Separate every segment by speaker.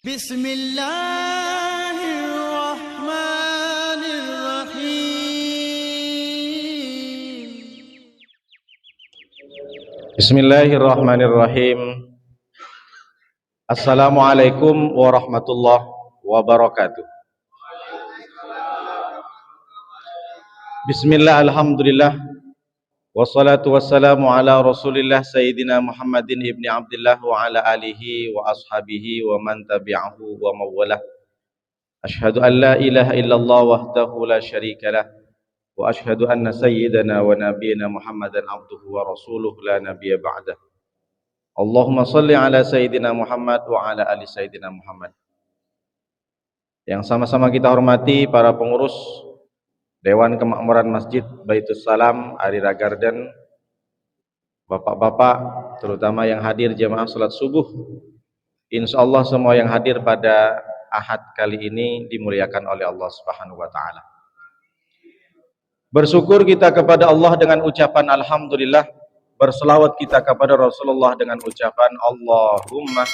Speaker 1: Bismillahirrahmanirrahim.
Speaker 2: Bismillahirrahmanirrahim. Assalamualaikum warahmatullahi wabarakatuh. Bismillah, alhamdulillah, wassalatu wassalamu ala rasulillah Sayyidina Muhammadin ibni Abdillah wa ala alihi wa ashabihi wa man tabi'ahu wa mawalah. Ashhadu an la ilaha illallah wahdahu la syarikalah wa ashhadu anna sayyidana wa nabiyana Muhammadan abduhu wa rasuluh la nabiyya ba'dah. Allahumma salli ala Sayyidina Muhammad wa ala ali Sayyidina Muhammad. Yang sama-sama kita hormati para pengurus Dewan Kemakmuran Masjid Baitus Salam Arira Garden, bapak-bapak terutama yang hadir jemaah salat subuh. Insyaallah semua yang hadir pada Ahad kali ini dimuliakan oleh Allah Subhanahu wa taala. Bersyukur kita kepada Allah dengan ucapan alhamdulillah. Berselawat kita kepada Rasulullah dengan ucapan Allahumma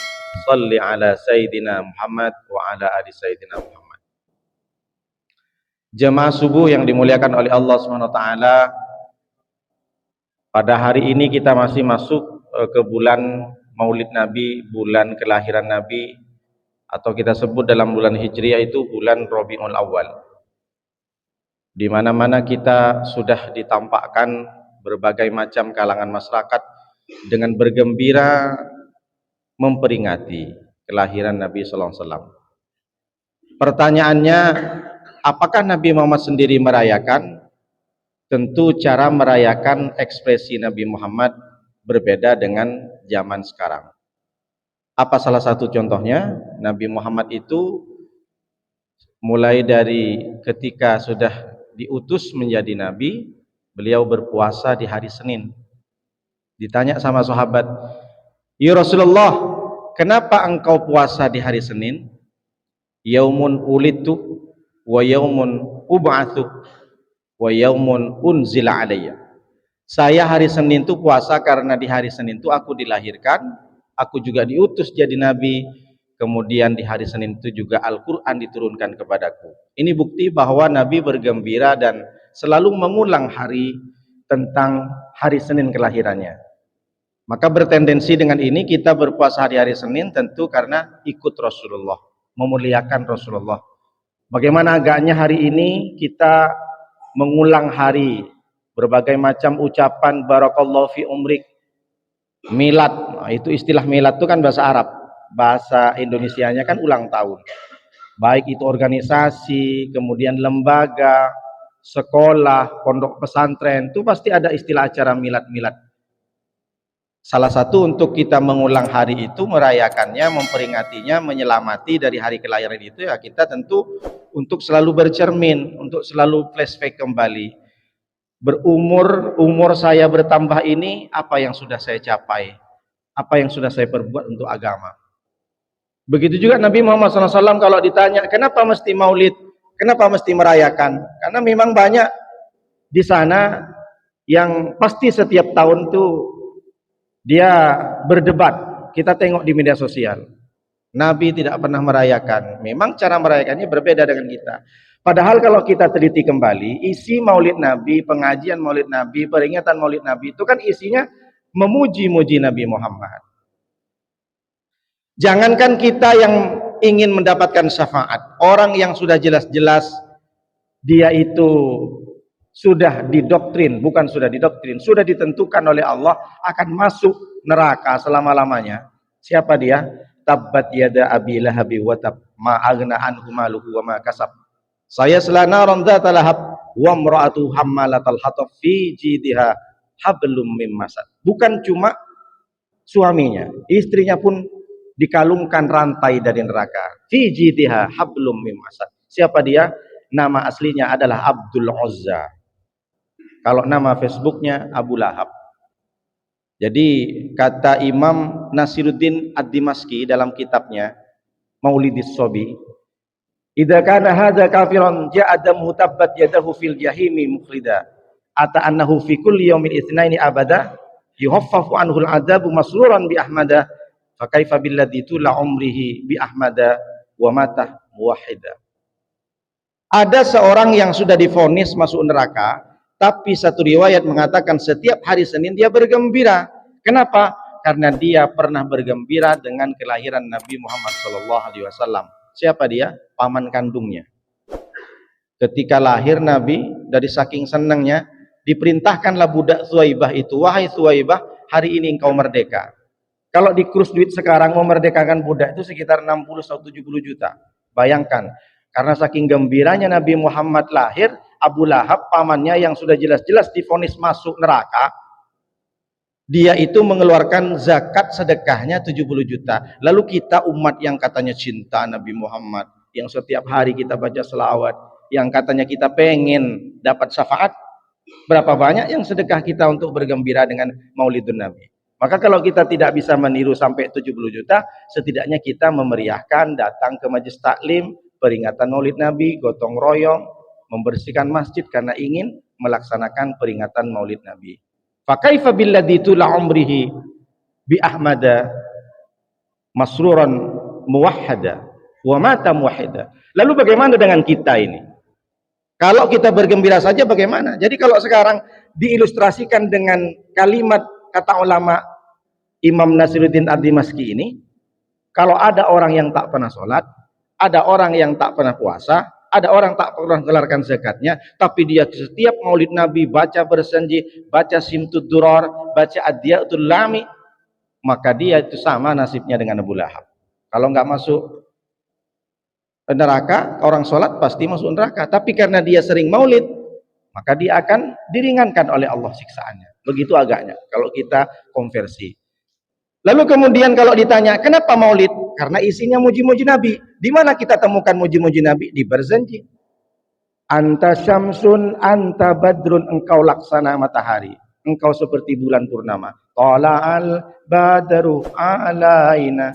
Speaker 2: salli ala Sayyidina Muhammad wa ala ali Sayyidina Muhammad. Jemaah subuh yang dimuliakan oleh Allah Subhanahu wa taala, pada hari ini kita masih masuk ke bulan Maulid Nabi, bulan kelahiran Nabi, atau kita sebut dalam bulan Hijriah itu bulan Rabiul Awal. Di mana-mana kita sudah ditampakkan berbagai macam kalangan masyarakat dengan bergembira memperingati kelahiran Nabi sallallahu alaihi wasallam. Pertanyaannya, apakah Nabi Muhammad sendiri merayakan? Tentu cara merayakan ekspresi Nabi Muhammad berbeda dengan zaman sekarang. Apa salah satu contohnya? Nabi Muhammad itu mulai dari ketika sudah diutus menjadi Nabi, beliau berpuasa di hari Senin. Ditanya sama sahabat, "Ya Rasulullah, kenapa engkau puasa di hari Senin?" "Yaumun ulitu wa yaumun ub'atsu wa yaumun unzila alayya." Saya hari Senin itu puasa karena di hari Senin itu aku dilahirkan, aku juga diutus jadi nabi, kemudian di hari Senin itu juga Al-Qur'an diturunkan kepadaku. Ini bukti bahwa Nabi bergembira dan selalu mengulang hari tentang hari Senin kelahirannya. Maka bertendensi dengan ini kita berpuasa hari Senin tentu karena ikut Rasulullah, memuliakan Rasulullah. Bagaimana agaknya hari ini kita mengulang hari, berbagai macam ucapan barakallahu fi umrik, milad. Nah, itu istilah milad itu kan bahasa Arab, bahasa Indonesianya kan ulang tahun. Baik itu organisasi, kemudian lembaga, sekolah, pondok pesantren, itu pasti ada istilah acara milad-milad. Salah satu untuk kita mengulang hari itu, merayakannya, memperingatinya, menyelamati dari hari kelahiran itu, ya kita tentu untuk selalu bercermin, untuk selalu flashback kembali. Umur saya bertambah ini, apa yang sudah saya capai, apa yang sudah saya perbuat untuk agama. Begitu juga Nabi Muhammad SAW kalau ditanya, kenapa mesti maulid, kenapa mesti merayakan? Karena memang banyak di sana yang pasti setiap tahun tuh dia berdebat. Kita tengok di media sosial, Nabi tidak pernah merayakan. Memang cara merayakannya berbeda dengan kita. Padahal kalau kita teliti kembali, isi maulid Nabi, pengajian maulid Nabi, peringatan maulid Nabi itu kan isinya memuji-muji Nabi Muhammad. Jangankan kita yang ingin mendapatkan syafaat, orang yang sudah jelas-jelas dia itu sudah didoktrin, bukan sudah didoktrin, sudah ditentukan oleh Allah akan masuk neraka selama-lamanya. Siapa dia? Tabbat yada abi lahabi wa tab, ma aghna anhu maluhu wa ma kasab. Saya selana dzata lahab wa imra'atu hammalatal hatab fi jidha hablum mim masad. Bukan cuma suaminya, istrinya pun dikalungkan rantai dari neraka. Fi jidha hablum mim masad. Siapa dia? Nama aslinya adalah Abdul Uzza. Kalau nama Facebooknya Abu Lahab. Jadi kata Imam Nasiruddin Ad-Dimaski dalam kitabnya Maulidis Sobi, idza kana hadza kafiran ja'adamu tabbat yadahu fil jahimi mukhlida ata annahu fi kulli yaumin itsnaini abada yuhaffafu anhu al-'adzabu masruran bi ahmada Fa kaifa billadzi tula umrihi bi ahmada wa mata muwahhida. Ada seorang yang sudah divonis masuk neraka, tapi satu riwayat mengatakan setiap hari Senin dia bergembira. Kenapa? Karena dia pernah bergembira dengan kelahiran Nabi Muhammad SAW. Siapa dia? Paman kandungnya. Ketika lahir Nabi, dari saking senangnya, diperintahkanlah budak Thuwaibah itu, wahai Thuwaibah, hari ini engkau merdeka. Kalau dikurus duit sekarang memerdekakan budak itu sekitar 60 atau 70 juta. Bayangkan, karena saking gembiranya Nabi Muhammad lahir, Abu Lahab pamannya yang sudah jelas-jelas divonis masuk neraka, dia itu mengeluarkan zakat sedekahnya 70 juta. Lalu kita umat yang katanya cinta Nabi Muhammad, yang setiap hari kita baca selawat, yang katanya kita pengen dapat syafaat, berapa banyak yang sedekah kita untuk bergembira dengan Maulidun Nabi? Maka kalau kita tidak bisa meniru sampai 70 juta, setidaknya kita memeriahkan, datang ke majelis taklim, peringatan Maulid Nabi, gotong royong, membersihkan masjid karena ingin melaksanakan peringatan Maulid Nabi. Fa kaifa billadzi tula umrihi bi ahmada masruran muwahhada wa mata muwahhida. Lalu bagaimana dengan kita ini? Kalau kita bergembira saja bagaimana? Jadi kalau sekarang diilustrasikan dengan kalimat kata ulama Imam Nasiruddin Ad-Dimashqi ini, kalau ada orang yang tak pernah sholat, ada orang yang tak pernah puasa, ada orang tak pernah mengeluarkan zakatnya, tapi dia setiap Maulid Nabi baca bersenji, baca Simtud Duror, baca Ad-Diyatul Lami, maka dia itu sama nasibnya dengan Abu Lahab. Kalau nggak masuk neraka, orang sholat pasti masuk neraka. Tapi karena dia sering maulid, maka dia akan diringankan oleh Allah siksaannya. Begitu agaknya kalau kita konversi. Lalu kemudian kalau ditanya, kenapa maulid? Karena isinya muji-muji Nabi. Di mana kita temukan muji-muji Nabi? Di berjanji. Anta syamsun, anta badrun, engkau laksana matahari. Engkau seperti bulan purnama. Tala'al badru alaina.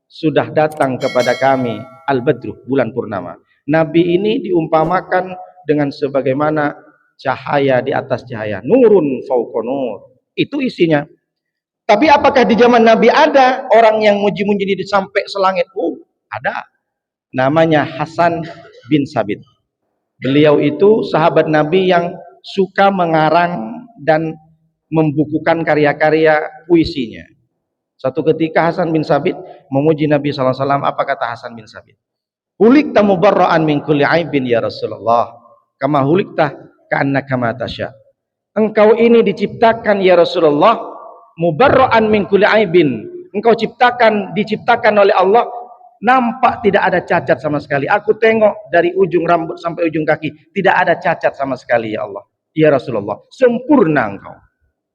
Speaker 2: Sudah datang kepada kami al-badru, bulan purnama. Nabi ini diumpamakan dengan sebagaimana cahaya di atas cahaya. Nurun fauqa nur. Itu isinya. Tapi apakah di zaman Nabi ada orang yang muji-muji diri sampai selangit? Ada. Namanya Hasan bin Sabit. Beliau itu sahabat Nabi yang suka mengarang dan membukukan karya-karya puisinya. Satu ketika Hasan bin Sabit memuji Nabi SAW. Apa kata Hasan bin Sabit? Hulikta mubarra'an min kulli aibin ya Rasulullah. Kama hulikta ka'annaka ma tasya. Engkau ini diciptakan ya Rasulullah mubarra'an min kulli aibin. Engkau diciptakan oleh Allah nampak tidak ada cacat sama sekali. Aku tengok dari ujung rambut sampai ujung kaki tidak ada cacat sama sekali ya Allah. Ya Rasulullah, sempurna engkau.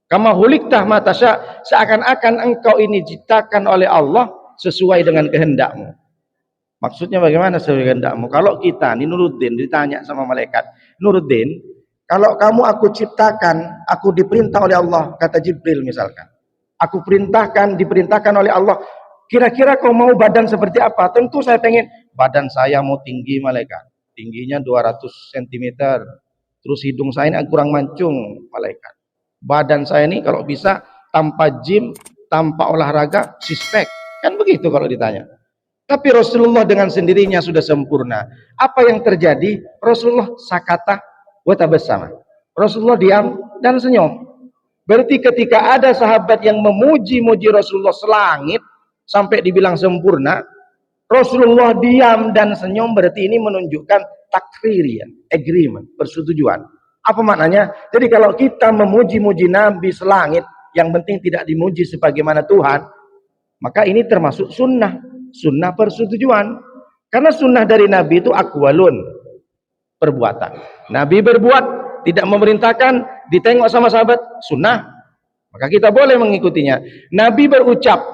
Speaker 2: Kama huliktah matasya, seakan-akan engkau ini diciptakan oleh Allah sesuai dengan kehendakmu. Maksudnya bagaimana sesuai kehendakmu? Kalau kita nih Nuruddin ditanya sama malaikat, Nuruddin, kalau kamu aku ciptakan, aku diperintah oleh Allah, kata Jibril misalkan. Aku diperintahkan oleh Allah. Kira-kira kau mau badan seperti apa? Tentu saya pengen badan saya mau tinggi malaikat. Tingginya 200 cm. Terus hidung saya ini kurang mancung malaikat. Badan saya ini kalau bisa tanpa gym, tanpa olahraga, six-pack. Kan begitu kalau ditanya. Tapi Rasulullah dengan sendirinya sudah sempurna. Apa yang terjadi? Rasulullah sakata watabasama. Rasulullah diam dan senyum. Berarti ketika ada sahabat yang memuji-muji Rasulullah selangit sampai dibilang sempurna, Rasulullah diam dan senyum, berarti ini menunjukkan takririan, agreement, persetujuan. Apa maknanya? Jadi kalau kita memuji-muji Nabi selangit, yang penting tidak dimuji sebagaimana Tuhan, maka ini termasuk sunnah persetujuan. Karena sunnah dari Nabi itu aqwalun, perbuatan. Nabi berbuat, tidak memerintahkan, ditengok sama sahabat, sunnah. Maka kita boleh mengikutinya. Nabi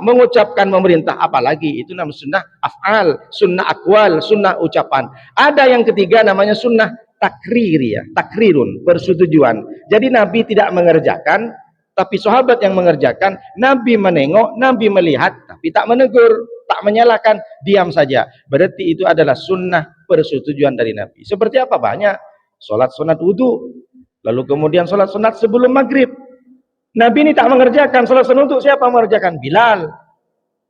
Speaker 2: mengucapkan memerintah, apalagi itu namanya sunnah af'al, sunnah aqwal, sunnah ucapan. Ada yang ketiga namanya sunnah takrirun, persetujuan. Jadi Nabi tidak mengerjakan, tapi sahabat yang mengerjakan. Nabi menengok, Nabi melihat, tapi tak menegur, tak menyalahkan, diam saja. Berarti itu adalah sunnah persetujuan dari Nabi. Seperti apa? Banyak. Sholat sunat wudu, lalu kemudian sholat sunat sebelum maghrib. Nabi ini tak mengerjakan sholat sunat wudu. Siapa mengerjakan? Bilal.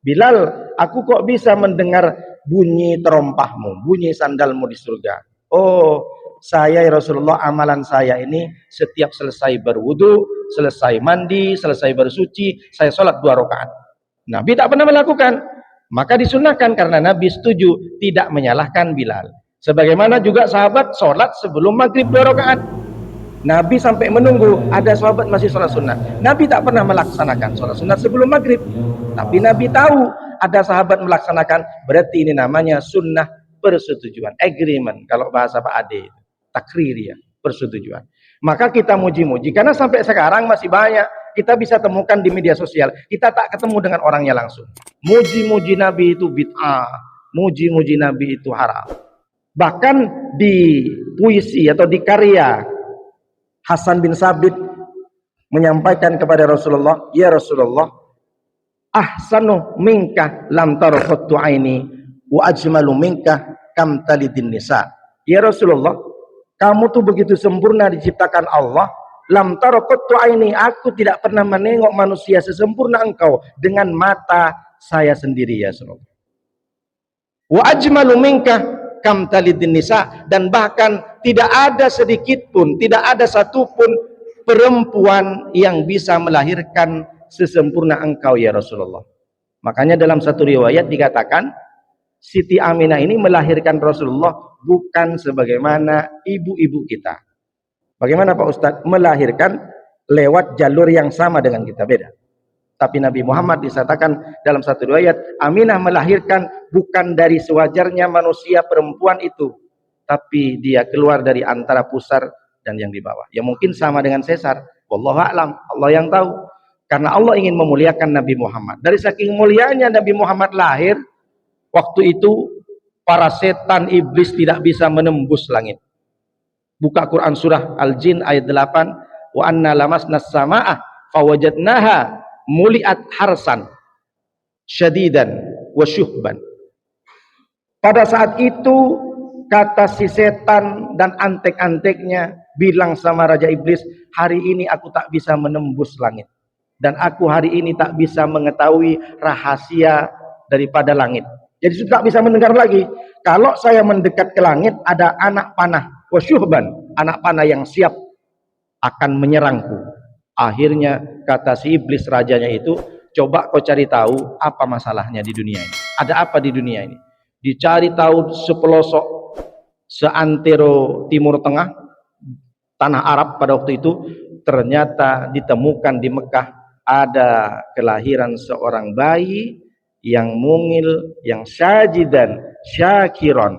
Speaker 2: Bilal, aku kok bisa mendengar bunyi terompahmu, bunyi sandalmu di surga? Oh, saya ya Rasulullah, amalan saya ini setiap selesai berwudu, selesai mandi, selesai bersuci, saya sholat 2 rakaat. Nabi tak pernah melakukan. Maka disunahkan karena Nabi setuju tidak menyalahkan Bilal. Sebagaimana juga sahabat sholat sebelum maghrib 2 rakaat. Nabi sampai menunggu ada sahabat masih sholat sunnah. Nabi tak pernah melaksanakan sholat sunnah sebelum maghrib. Tapi Nabi tahu ada sahabat melaksanakan, berarti ini namanya sunnah persetujuan, agreement. Kalau bahasa Pak Ade, takrir ya, persetujuan. Maka kita muji-muji, karena sampai sekarang masih banyak kita bisa temukan di media sosial, kita tak ketemu dengan orangnya langsung. Muji-muji Nabi itu bid'ah, muji-muji Nabi itu haram. Bahkan di puisi atau di karya Hasan bin Sabit menyampaikan kepada Rasulullah, ya Rasulullah, ahsanu minka lam tarqattu aini wa ajmalu minka kam talidin nisa. Ya Rasulullah, kamu tuh begitu sempurna diciptakan Allah, lam tarqattu aini, aku tidak pernah menengok manusia sesempurna engkau dengan mata saya sendiri ya Rasulullah. Wa ajmalu minka kam talidin nisa, dan bahkan tidak ada sedikit pun, tidak ada satupun perempuan yang bisa melahirkan sesempurna engkau ya Rasulullah. Makanya dalam satu riwayat dikatakan Siti Aminah ini melahirkan Rasulullah bukan sebagaimana ibu-ibu kita. Bagaimana Pak Ustadz? Melahirkan lewat jalur yang sama dengan kita, beda. Tapi Nabi Muhammad disatakan dalam satu riwayat, Aminah melahirkan bukan dari sewajarnya manusia perempuan itu, tapi dia keluar dari antara pusar dan yang di bawah. Ya mungkin sama dengan sesar. Wallahu a'lam, Allah yang tahu. Karena Allah ingin memuliakan Nabi Muhammad. Dari saking mulianya Nabi Muhammad lahir, waktu itu para setan iblis tidak bisa menembus langit. Buka Quran surah Al-Jin ayat 8, wa anna lamasna as-sama'ah fawajadnaha muliat harsan syadidan wa syuhban. Pada saat itu kata si setan dan antek-anteknya bilang sama Raja Iblis, hari ini aku tak bisa menembus langit, dan aku hari ini tak bisa mengetahui rahasia daripada langit. Jadi sudah tak bisa mendengar lagi. Kalau saya mendekat ke langit, ada anak panah wasyuhban, anak panah yang siap akan menyerangku. Akhirnya kata si iblis rajanya itu, coba kau cari tahu apa masalahnya di dunia ini. Ada apa di dunia ini? Dicari tahu sepelosok, seantero Timur Tengah, tanah Arab pada waktu itu, ternyata ditemukan di Mekah ada kelahiran seorang bayi yang mungil, yang sajidan, syakiron.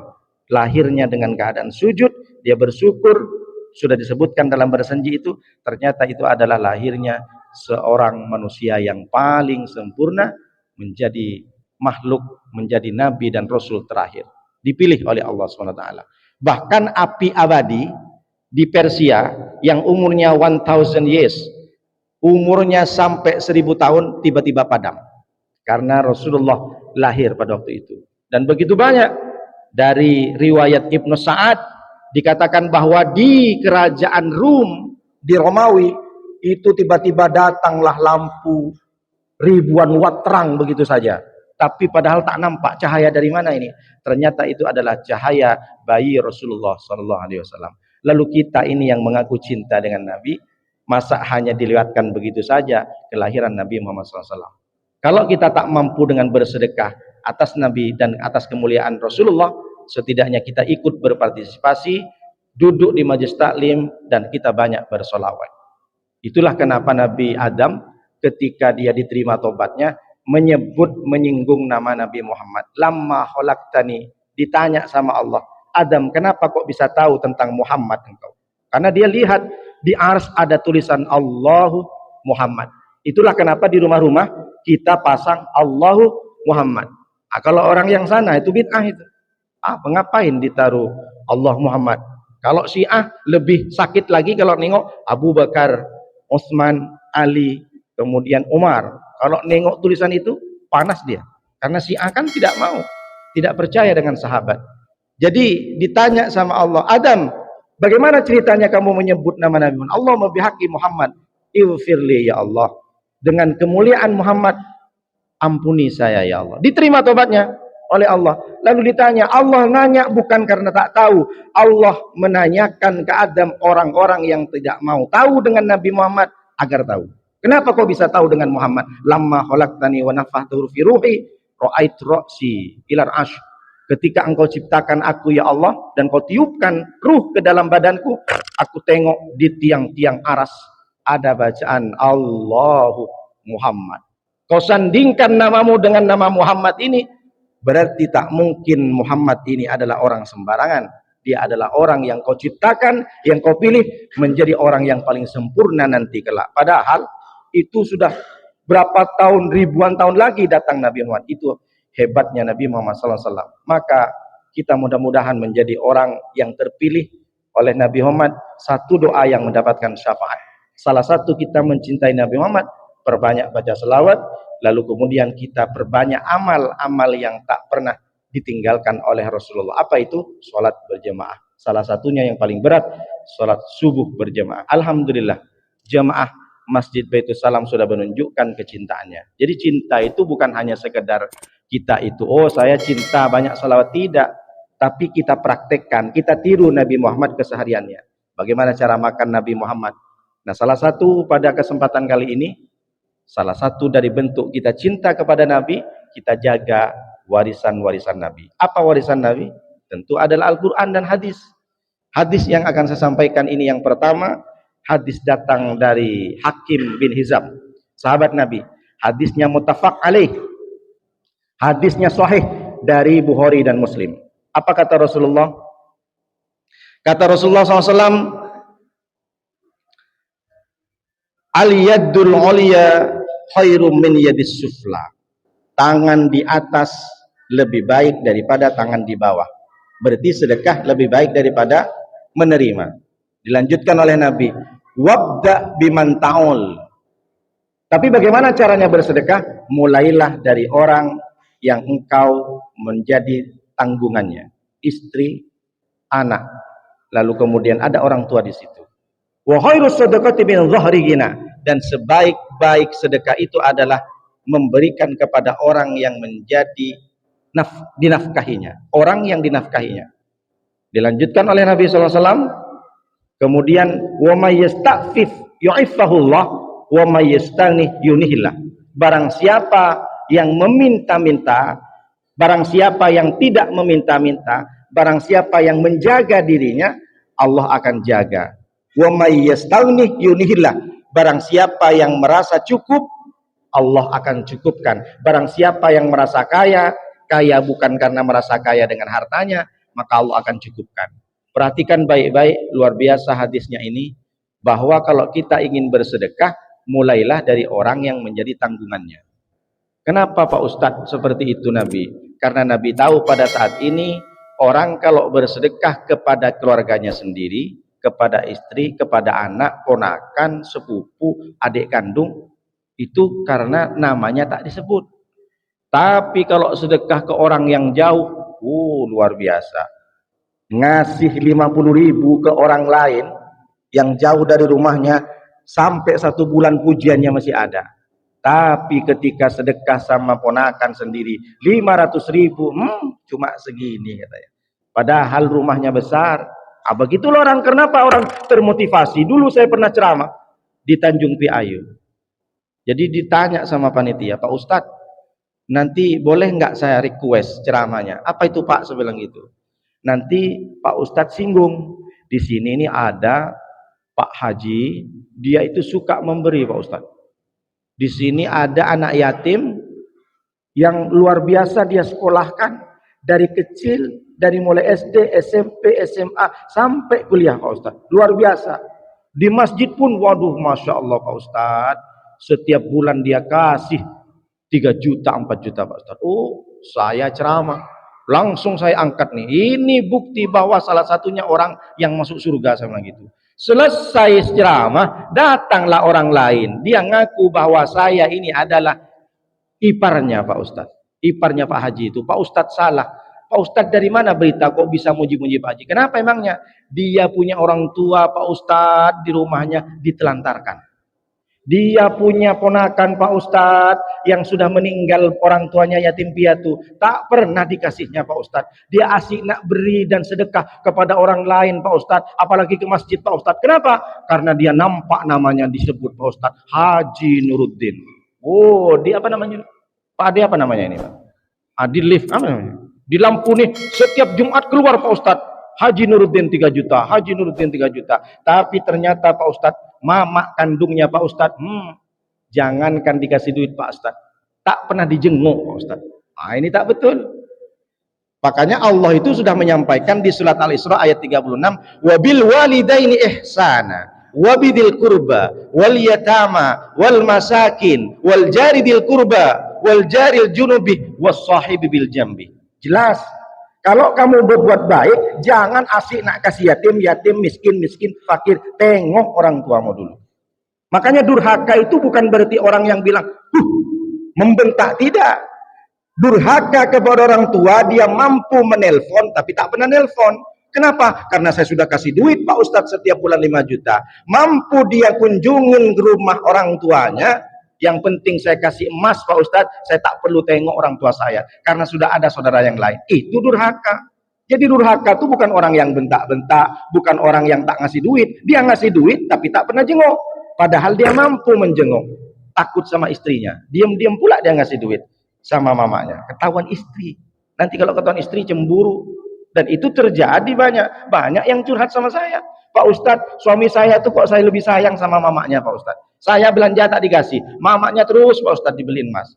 Speaker 2: Lahirnya dengan keadaan sujud, dia bersyukur. Sudah disebutkan dalam bersenji itu, ternyata itu adalah lahirnya seorang manusia yang paling sempurna, menjadi makhluk, menjadi nabi dan rasul terakhir, dipilih oleh Allah SWT. Bahkan api abadi di Persia yang umurnya 1000 years, umurnya sampai 1000 tahun, tiba-tiba padam karena Rasulullah lahir pada waktu itu. Dan begitu banyak dari riwayat Ibnu Sa'ad dikatakan bahwa di kerajaan Rum, di Romawi itu tiba-tiba datanglah lampu ribuan watt terang begitu saja, tapi padahal tak nampak cahaya dari mana ini. Ternyata itu adalah cahaya bayi Rasulullah SAW. Lalu kita ini yang mengaku cinta dengan Nabi, masa hanya dilewatkan begitu saja kelahiran Nabi Muhammad SAW? Kalau kita tak mampu dengan bersedekah atas Nabi dan atas kemuliaan Rasulullah, setidaknya kita ikut berpartisipasi, duduk di majelis taklim, dan kita banyak bersolawat. Itulah kenapa Nabi Adam ketika dia diterima tobatnya menyinggung nama Nabi Muhammad. Lamma khalaqtani, ditanya sama Allah, Adam, kenapa kok bisa tahu tentang Muhammad engkau? Karena dia lihat di ars ada tulisan Allahu Muhammad. Itulah kenapa di rumah-rumah kita pasang Allahu Muhammad. Nah, kalau orang yang sana itu bid'ah itu. Ngapain ditaruh Allah Muhammad? Kalau Syiah lebih sakit lagi kalau nengok Abu Bakar, Utsman, Ali, kemudian Umar. Kalau nengok tulisan itu panas dia. Karena Syiah kan tidak mau, tidak percaya dengan sahabat. Jadi ditanya sama Allah, Adam, bagaimana ceritanya kamu menyebut nama Nabi Muhammad? Allah bihaqi Muhammad, ighfirli ya Allah. Dengan kemuliaan Muhammad, Ampuni saya ya Allah. Diterima tobatnya oleh Allah. Lalu ditanya, Allah nanya bukan karena tak tahu. Allah menanyakan ke Adam orang-orang yang tidak mau tahu dengan Nabi Muhammad agar tahu. Kenapa kau bisa tahu dengan Muhammad? Lamma khalaqtani wa nafakhtu fi ruhi ra'ait ra'si ilar ash. Ketika engkau ciptakan aku ya Allah dan kau tiupkan ruh ke dalam badanku, aku tengok di tiang-tiang aras ada bacaan Allahu Muhammad. Kau sandingkan namamu dengan nama Muhammad ini, berarti tak mungkin Muhammad ini adalah orang sembarangan. Dia adalah orang yang kau ciptakan, yang kau pilih menjadi orang yang paling sempurna nanti kelak. Padahal itu sudah berapa tahun, ribuan tahun lagi datang Nabi Muhammad. Itu hebatnya Nabi Muhammad SAW. Maka kita mudah-mudahan menjadi orang yang terpilih oleh Nabi Muhammad. Satu doa yang mendapatkan syafaat. Salah satu kita mencintai Nabi Muhammad, perbanyak baca selawat, lalu kemudian kita perbanyak amal-amal yang tak pernah ditinggalkan oleh Rasulullah. Apa itu? Sholat berjamaah. Salah satunya yang paling berat, sholat subuh berjamaah. Alhamdulillah, jamaah Masjid Baitul Salam sudah menunjukkan kecintaannya. Jadi cinta itu bukan hanya sekedar kita itu, oh saya cinta banyak salawat, tidak. Tapi kita praktekkan, kita tiru Nabi Muhammad kesehariannya. Bagaimana cara makan Nabi Muhammad? Nah, salah satu pada kesempatan kali ini, salah satu dari bentuk kita cinta kepada Nabi, kita jaga warisan-warisan Nabi. Apa warisan Nabi? Tentu adalah Al-Quran dan hadis. Hadis yang akan saya sampaikan ini yang pertama, hadis datang dari Hakim bin Hizam, sahabat Nabi. Hadisnya muttafaq alaih. Hadisnya sahih dari Bukhari dan Muslim. Apa kata Rasulullah? Kata Rasulullah SAW, al-yaddul ulya khairum min yadis sufla. Tangan di atas lebih baik daripada tangan di bawah. Berarti sedekah lebih baik daripada menerima. Dilanjutkan oleh Nabi, wabda biman ta'ul. Tapi bagaimana caranya bersedekah? Mulailah dari orang yang engkau menjadi tanggungannya, istri, anak, lalu kemudian ada orang tua di situ. Wa khairus sadaqati min dhahri ghina, dan sebaik-baik sedekah itu adalah memberikan kepada orang yang menjadi dinafkahinya, orang yang dinafkahinya. Dilanjutkan oleh Nabi SAW, kemudian wa may yasta'fif yu'iffahullah wa may yastaghni yunihillah. Barang siapa yang meminta-minta, barang siapa yang tidak meminta-minta, barang siapa yang menjaga dirinya, Allah akan jaga. Wa may yastaghni yunihillah. Barang siapa yang merasa cukup, Allah akan cukupkan. Barang siapa yang merasa kaya, kaya bukan karena merasa kaya dengan hartanya, maka Allah akan cukupkan. Perhatikan baik-baik, luar biasa hadisnya ini, bahwa kalau kita ingin bersedekah, mulailah dari orang yang menjadi tanggungannya. Kenapa Pak Ustadz seperti itu Nabi? Karena Nabi tahu pada saat ini, orang kalau bersedekah kepada keluarganya sendiri, kepada istri, kepada anak, ponakan, sepupu, adik kandung, itu karena namanya tak disebut. Tapi kalau sedekah ke orang yang jauh, luar biasa. Ngasih 50.000 ke orang lain yang jauh dari rumahnya, sampai 1 bulan pujiannya masih ada. Tapi ketika sedekah sama ponakan sendiri 500.000, cuma segini katanya. Padahal rumahnya besar. Begitulah orang. Kenapa orang termotivasi? Dulu saya pernah ceramah di Tanjung Piayu. Jadi ditanya sama panitia, Pak Ustadz, nanti boleh nggak saya request ceramahnya? Apa itu Pak? Saya bilang gitu. Nanti Pak Ustadz singgung. Di sini ini ada Pak Haji, dia itu suka memberi Pak Ustadz. Di sini ada anak yatim yang luar biasa dia sekolahkan dari kecil, dari mulai SD, SMP, SMA sampai kuliah Pak Ustadz. Luar biasa. Di masjid pun, waduh, Masya Allah Pak Ustadz, setiap bulan dia kasih 3 juta, 4 juta Pak Ustadz. Oh, saya ceramah, langsung saya angkat nih. Ini bukti bahwa salah satunya orang yang masuk surga sama gitu. Selesai ceramah, datanglah orang lain. Dia ngaku bahwa saya ini adalah iparnya Pak Ustadz, iparnya Pak Haji itu. Pak Ustadz salah. Pak Ustadz dari mana berita kok bisa muji-muji Pak Haji? Kenapa emangnya? Dia punya orang tua Pak Ustadz di rumahnya ditelantarkan. Dia punya ponakan Pak Ustadz yang sudah meninggal, orang tuanya yatim piatu, tak pernah dikasihnya Pak Ustadz. Dia asik nak beri dan sedekah kepada orang lain Pak Ustadz, apalagi ke masjid Pak Ustadz. Kenapa? Karena dia nampak namanya disebut Pak Ustadz, Haji Nuruddin. Oh, dia apa namanya? Pak Ade apa namanya ini Pak? Adi lift apa namanya? Di lampu nih setiap Jumat keluar Pak Ustadz, Haji Nuruddin 3 juta, Haji Nuruddin 3 juta. Tapi ternyata Pak Ustadz, mama kandungnya Pak Ustadz, jangankan dikasih duit Pak Ustadz, tak pernah dijenguk Pak Ustadz. Nah, ini tak betul. Makanya Allah itu sudah menyampaikan di surat Al-Isra ayat 36, wabil walidaini ihsana wabidil kurba wal yatama wal masakin wal jaridil kurba wal jaril junubi was sahibi bil jambi. Jelas, kalau kamu berbuat baik, jangan asik nak kasih yatim, yatim, miskin, miskin, fakir. Tengok orang tuamu dulu. Makanya durhaka itu bukan berarti orang yang bilang, membentak, tidak. Durhaka kepada orang tua, dia mampu menelpon, tapi tak pernah nelpon. Kenapa? Karena saya sudah kasih duit Pak Ustadz setiap bulan 5 juta. Mampu dia kunjungin ke rumah orang tuanya, yang penting saya kasih emas Pak Ustadz, saya tak perlu tengok orang tua saya, karena sudah ada saudara yang lain. Itu durhaka. Jadi durhaka itu bukan orang yang bentak-bentak, bukan orang yang tak ngasih duit. Dia ngasih duit tapi tak pernah jenguk, padahal dia mampu menjenguk. Takut sama istrinya, diam-diam pula dia ngasih duit sama mamanya, ketahuan istri. Nanti kalau ketahuan istri cemburu. Dan itu terjadi banyak yang curhat sama saya. Pak Ustadz, suami saya tuh kok saya lebih sayang sama mamanya Pak Ustadz. Saya belanja tak dikasih, mamanya terus Pak Ustadz dibeliin emas.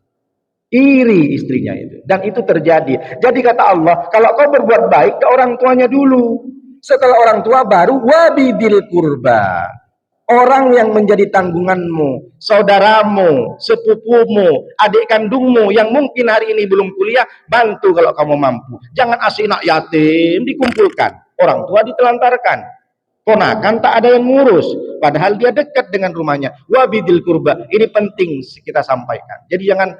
Speaker 2: Iri istrinya itu. Dan itu terjadi. Jadi kata Allah, kalau kau berbuat baik ke orang tuanya dulu. Setelah orang tua baru wabidil kurba. Orang yang menjadi tanggunganmu, saudaramu, sepupumu, adik kandungmu yang mungkin hari ini belum kuliah, bantu kalau kamu mampu. Jangan asik nak yatim dikumpulkan, orang tua ditelantarkan, ponakan tak ada yang ngurus, padahal dia dekat dengan rumahnya. Wabidil kurba, ini penting kita sampaikan. Jadi jangan,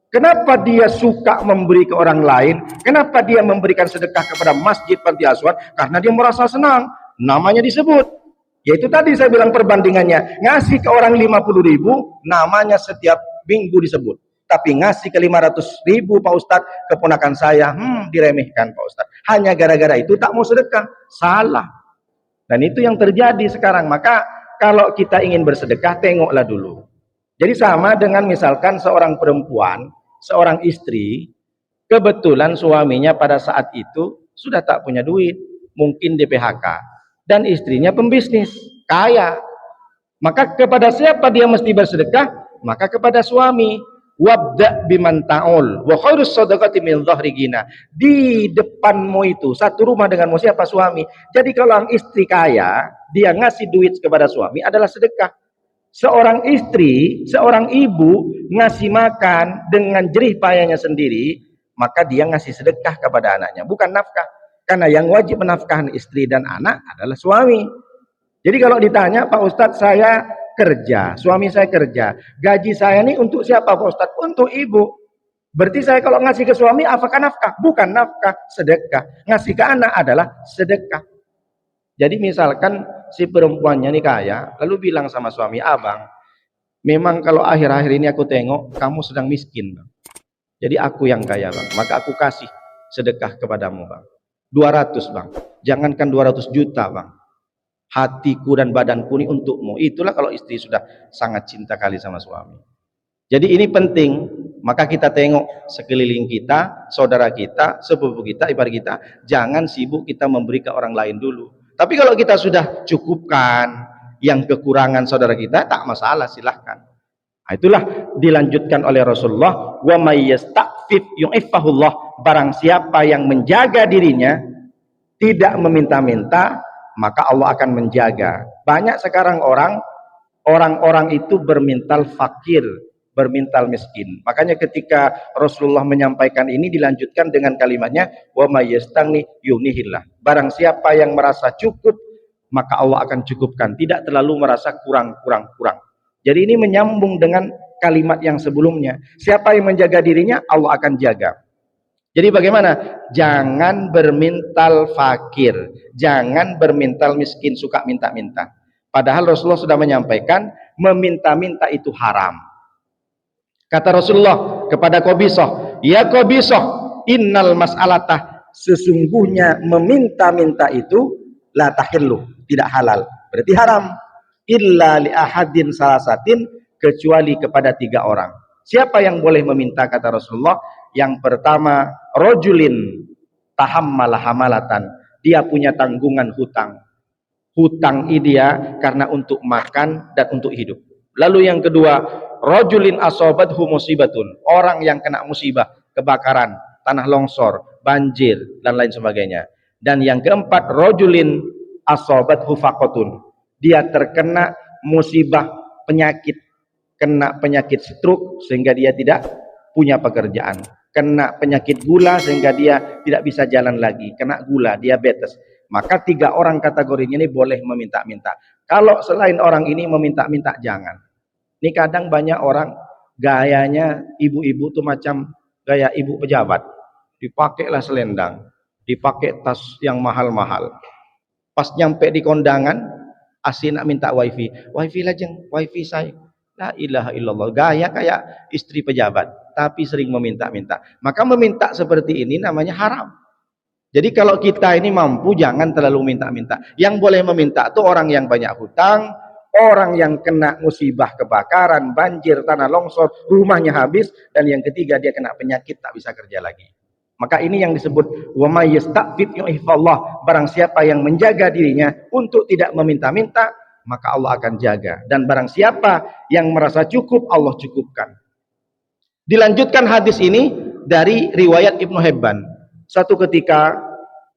Speaker 2: kenapa dia suka memberi ke orang lain, kenapa dia memberikan sedekah kepada masjid panti asuhan? Karena dia merasa senang, namanya disebut. Yaitu tadi saya bilang perbandingannya, ngasih ke orang 50.000, namanya setiap minggu disebut. Tapi ngasih ke 500.000 Pak Ustadz, keponakan saya, diremehkan Pak Ustadz. Hanya gara-gara itu tak mau sedekah, salah. Dan itu yang terjadi sekarang. Maka kalau kita ingin bersedekah, tengoklah dulu. Jadi sama dengan misalkan seorang perempuan, seorang istri, kebetulan suaminya pada saat itu sudah tak punya duit, mungkin di PHK. Dan istrinya pembisnis, kaya. Maka kepada siapa dia mesti bersedekah? Maka kepada suami. Wabda biman ta'ul wa khairus shadaqati min dhahri ghina. Di depanmu itu, satu rumah denganmu siapa? Suami. Jadi kalau istri kaya, dia ngasih duit kepada suami adalah sedekah. Seorang istri, seorang ibu ngasih makan dengan jerih payahnya sendiri, maka dia ngasih sedekah kepada anaknya, bukan nafkah. Karena yang wajib menafkahan istri dan anak adalah suami. Jadi kalau ditanya, Pak Ustadz saya kerja, suami saya kerja, gaji saya ini untuk siapa Pak Ustadz? Untuk ibu. Berarti saya kalau ngasih ke suami, apakah nafkah? Bukan nafkah, sedekah. Ngasih ke anak adalah sedekah. Jadi misalkan si perempuannya ini kaya, lalu bilang sama suami, abang, memang kalau akhir-akhir ini aku tengok, kamu sedang miskin bang. Jadi aku yang kaya bang, maka aku kasih sedekah kepadamu bang. 200 bang, jangankan 200 juta bang, hatiku dan badanku ini untukmu. Itulah kalau istri sudah sangat cinta kali sama suami. Jadi ini penting. Maka kita tengok sekeliling kita, saudara kita, sepupu kita, ipar kita, jangan sibuk kita memberi ke orang lain dulu. Tapi kalau kita sudah cukupkan yang kekurangan saudara kita, tak masalah, silahkan. Nah, itulah dilanjutkan oleh Rasulullah, wa may yasta'fif yu'iffahullah. Barang siapa yang menjaga dirinya, tidak meminta-minta, maka Allah akan menjaga. Banyak sekarang orang-orang itu bermental fakir, bermental miskin. Makanya ketika Rasulullah menyampaikan ini dilanjutkan dengan kalimatnya, wa may yastaghni yughnihillah. Barang siapa yang merasa cukup, maka Allah akan cukupkan, tidak terlalu merasa kurang. Jadi ini menyambung dengan kalimat yang sebelumnya. Siapa yang menjaga dirinya, Allah akan jaga. Jadi bagaimana? Jangan bermental fakir, jangan bermental miskin, suka minta-minta. Padahal Rasulullah sudah menyampaikan meminta-minta itu haram. Kata Rasulullah kepada Qabisah, ya Qabisah, innal mas'alatah, sesungguhnya meminta-minta itu la tahillu, tidak halal, berarti haram. Illa li ahadin salasatin, kecuali kepada 3 orang. Siapa yang boleh meminta, kata Rasulullah? Yang pertama, rajulin tahammala hamalatan, dia punya tanggungan hutang. Hutang dia karena untuk makan dan untuk hidup. Lalu yang kedua, rajulin asobathu musibatun, orang yang kena musibah, kebakaran, tanah longsor, banjir dan lain sebagainya. Dan yang keempat, rajulin asobathu faqatun, dia terkena musibah penyakit, kena penyakit stroke sehingga dia tidak punya pekerjaan, kena penyakit gula sehingga dia tidak bisa jalan lagi, kena gula, diabetes. Maka 3 orang kategorinya ini boleh meminta-minta. Kalau selain orang ini meminta-minta, jangan. Ini kadang banyak orang gayanya ibu-ibu tuh macam gaya ibu pejabat, dipakailah selendang, dipakai tas yang mahal-mahal. Pas nyampe di kondangan, asli nak minta wifi, wifi lajeng, wifi saya. La ilaha illallah, gaya kayak istri pejabat, tapi sering meminta-minta. Maka meminta seperti ini namanya haram. Jadi kalau kita ini mampu, jangan terlalu minta-minta. Yang boleh meminta itu orang yang banyak hutang, orang yang kena musibah kebakaran, banjir, tanah longsor, rumahnya habis, dan yang ketiga dia kena penyakit tak bisa kerja lagi. Maka ini yang disebut wa may yasta'fif yu'ifallah, barang siapa yang menjaga dirinya untuk tidak meminta-minta, maka Allah akan jaga. Dan barang siapa yang merasa cukup, Allah cukupkan. Dilanjutkan hadis ini dari riwayat Ibnu Hibban. Satu ketika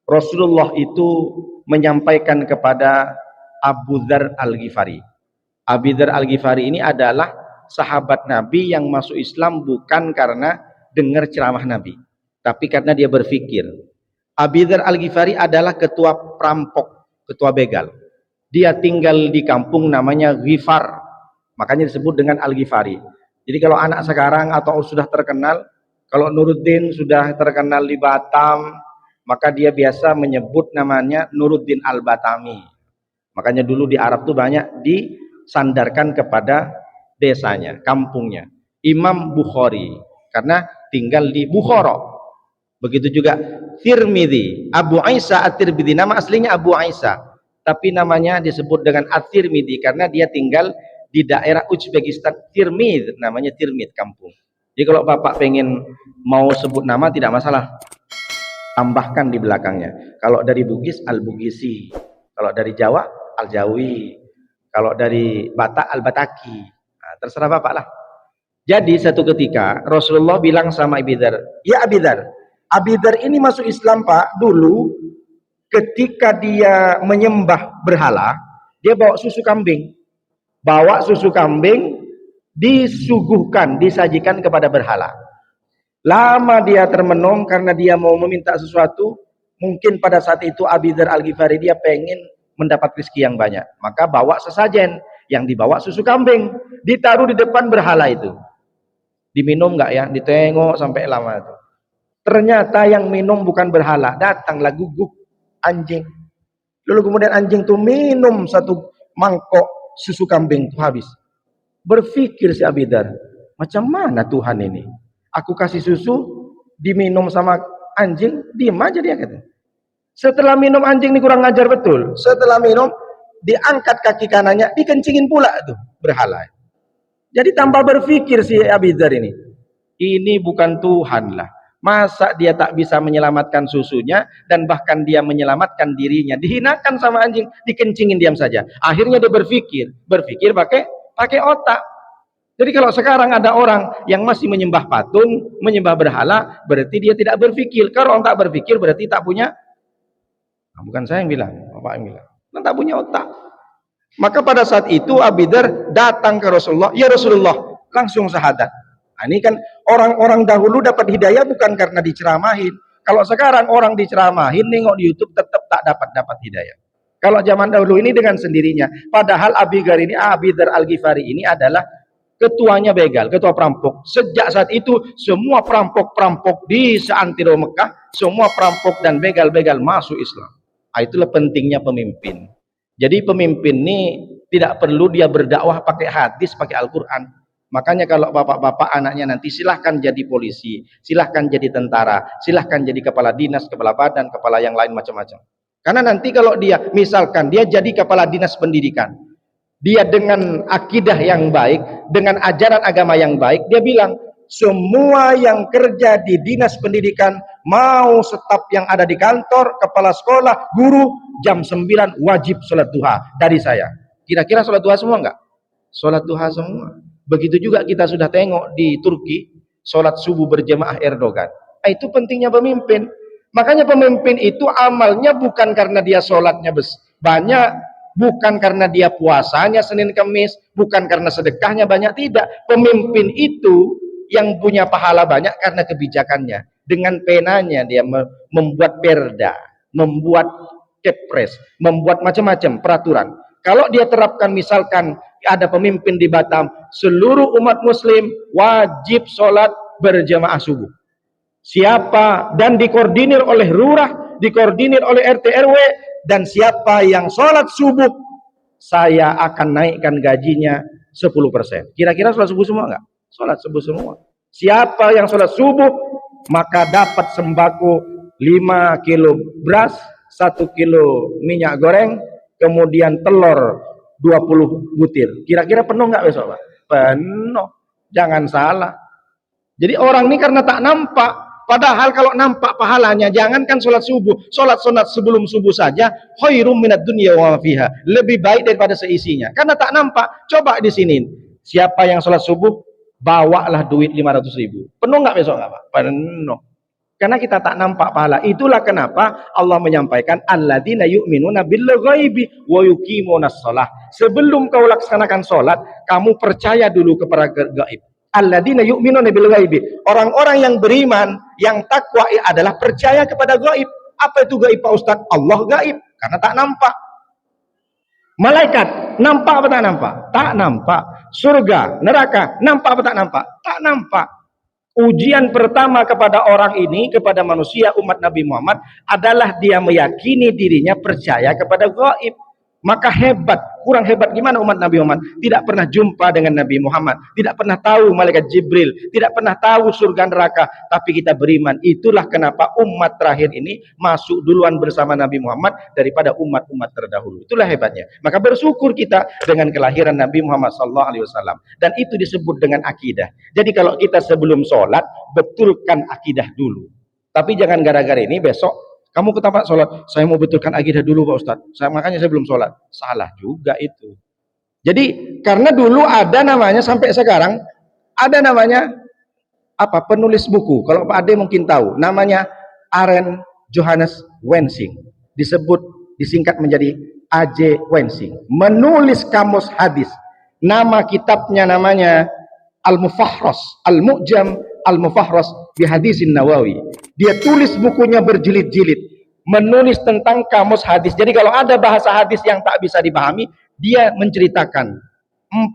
Speaker 2: Rasulullah itu menyampaikan kepada Abu Dzar Al-Ghifari. Abu Dzar Al-Ghifari ini adalah sahabat Nabi yang masuk Islam bukan karena dengar ceramah Nabi, tapi karena dia berpikir. Abu Dzar Al-Ghifari adalah ketua perampok, ketua begal. Dia tinggal di kampung namanya Ghifar, makanya disebut dengan Al-Ghifari. Jadi kalau anak sekarang atau sudah terkenal, kalau Nuruddin sudah terkenal di Batam, maka dia biasa menyebut namanya Nuruddin Al-Batami. Makanya dulu di Arab tuh banyak disandarkan kepada desanya, kampungnya. Imam Bukhari, karena tinggal di Bukhara. Begitu juga Tirmidzi, Abu Isa At-Tirmidzi, nama aslinya Abu Isa, tapi namanya disebut dengan At-Tirmidzi karena dia tinggal di daerah Uzbekistan. Tirmidz, namanya Tirmidz kampung. Jadi kalau Bapak pengen mau sebut nama tidak masalah, tambahkan di belakangnya. Kalau dari Bugis, Al-Bugisi. Kalau dari Jawa, Al-Jawi. Kalau dari Batak, Al-Bataki. Nah, terserah Bapak lah. Jadi satu ketika Rasulullah bilang sama Abi Dzar, ya Abi Dzar, Abi Dzar ini masuk Islam Pak, dulu ketika dia menyembah berhala, dia bawa susu kambing. Bawa susu kambing, disuguhkan, disajikan kepada berhala. Lama dia termenung karena dia mau meminta sesuatu. Mungkin pada saat itu Abi Dzar Al-Ghifari dia pengen mendapat rezeki yang banyak, maka bawa sesajen, yang dibawa susu kambing, ditaruh di depan berhala itu. Diminum nggak ya? Ditengok sampai lama itu. Ternyata yang minum bukan berhala, datanglah guguk anjing. Lalu kemudian anjing itu minum satu mangkok susu kambing itu habis. Berpikir si Abi Dzar, macam mana Tuhan ini? Aku kasih susu, diminum sama anjing, diam aja dia kata. Setelah minum anjing ini kurang ajar betul. Setelah minum, diangkat kaki kanannya, dikencingin pula tuh berhala. Jadi tanpa berpikir si Abi Dzar ini bukan Tuhan lah. Masa dia tak bisa menyelamatkan susunya dan bahkan dia menyelamatkan dirinya, dihinakan sama anjing, dikencingin diam saja. Akhirnya dia berpikir pakai otak. Jadi kalau sekarang ada orang yang masih menyembah patung, menyembah berhala, berarti dia tidak berpikir. Kalau orang tak berpikir berarti tak punya, bukan saya yang bilang, Bapak yang bilang, tak punya otak. Maka pada saat itu Abi Dzar datang ke Rasulullah, ya Rasulullah, langsung syahadat. Nah, ini kan orang-orang dahulu dapat hidayah bukan karena diceramahin. Kalau sekarang orang diceramahin, nengok di YouTube tetap tak dapat hidayah. Kalau zaman dahulu ini dengan sendirinya. Padahal Abi Dzar Al-Ghifari ini adalah ketuanya begal, ketua perampok. Sejak saat itu semua perampok-perampok di seantero Mekah, semua perampok dan begal-begal masuk Islam. Itulah pentingnya pemimpin. Jadi pemimpin ini Tidak perlu dia berdakwah pakai hadis, pakai Al-Quran. Makanya kalau bapak-bapak anaknya nanti silahkan jadi polisi, silahkan jadi tentara, silahkan jadi kepala dinas, kepala badan, kepala yang lain macam-macam. Karena nanti kalau dia, misalkan dia jadi kepala dinas pendidikan, dia dengan akidah yang baik, dengan ajaran agama yang baik, dia bilang, semua yang kerja di dinas pendidikan, mau staf yang ada di kantor, kepala sekolah, guru, jam 9 wajib sholat duha dari saya. Kira-kira sholat duha semua enggak? Sholat duha semua. Begitu juga kita sudah tengok di Turki, sholat subuh berjamaah Erdogan. Itu pentingnya pemimpin. Makanya pemimpin itu amalnya bukan karena dia sholatnya banyak, bukan karena dia puasanya Senin Kamis, bukan karena sedekahnya banyak, tidak. Pemimpin itu yang punya pahala banyak karena kebijakannya. Dengan penanya dia membuat perda, membuat kepres, membuat macam-macam peraturan. Kalau dia terapkan, misalkan ada pemimpin di Batam, seluruh umat muslim wajib sholat berjamaah subuh. Siapa dan dikoordinir oleh lurah, dikoordinir oleh RT RW, dan siapa yang sholat subuh, saya akan naikkan gajinya 10%. Kira-kira sholat subuh semua enggak? Sholat subuh semua. Siapa yang sholat subuh, maka dapat sembako 5 kilo beras, 1 kilo minyak goreng, kemudian telur 20 butir. Kira-kira penuh nggak besok, Pak? Penuh. Jangan salah. Jadi orang ini karena tak nampak, padahal kalau nampak pahalanya, jangankan sholat subuh, sholat sunat sebelum subuh saja, khairum minad dunya wa fiha, lebih baik daripada seisinya. Karena tak nampak. Coba di sini, siapa yang sholat subuh, bawalah duit 500.000. Penuh nggak besok, nggak Pak? Penuh. Karena kita tak nampak pahala. Itulah kenapa Allah menyampaikan alladzina yu'minuna bil ghaibi wa yuqimunas shalah. Sebelum kau laksanakan salat, kamu percaya dulu kepada gaib. Alladzina yu'minuna bil ghaibi. Orang-orang yang beriman, yang takwa adalah percaya kepada gaib. Apa itu gaib, Pak Ustaz? Allah gaib karena tak nampak. Malaikat nampak apa tak nampak? Tak nampak. Surga, neraka nampak apa tak nampak? Tak nampak. Ujian pertama kepada orang ini, kepada manusia umat Nabi Muhammad, adalah dia meyakini dirinya percaya kepada gaib. Maka hebat, kurang hebat gimana umat Nabi Muhammad? Tidak pernah jumpa dengan Nabi Muhammad, tidak pernah tahu malaikat Jibril, tidak pernah tahu surga neraka, tapi kita beriman. Itulah kenapa umat terakhir ini masuk duluan bersama Nabi Muhammad daripada umat-umat terdahulu. Itulah hebatnya. Maka bersyukur kita dengan kelahiran Nabi Muhammad SAW. Dan itu disebut dengan akidah. Jadi kalau kita sebelum sholat, betulkan akidah dulu. Tapi jangan gara-gara ini besok kamu ke tempat sholat, saya mau betulkan akidah dulu Pak Ustadz, makanya saya belum sholat. Salah juga itu. Jadi karena dulu ada namanya, sampai sekarang ada namanya apa, penulis buku, kalau Pak Ade mungkin tahu, namanya Arend Johannes Wensing, disingkat menjadi A.J. Wensing, menulis kamus hadis. Nama kitabnya namanya Al-Mufahras, Al-Mu'jam Al-Mufahras bi Hadisin Nawawi. Dia tulis bukunya berjilid-jilid, menulis tentang kamus hadis. Jadi kalau ada bahasa hadis yang tak bisa dipahami, dia menceritakan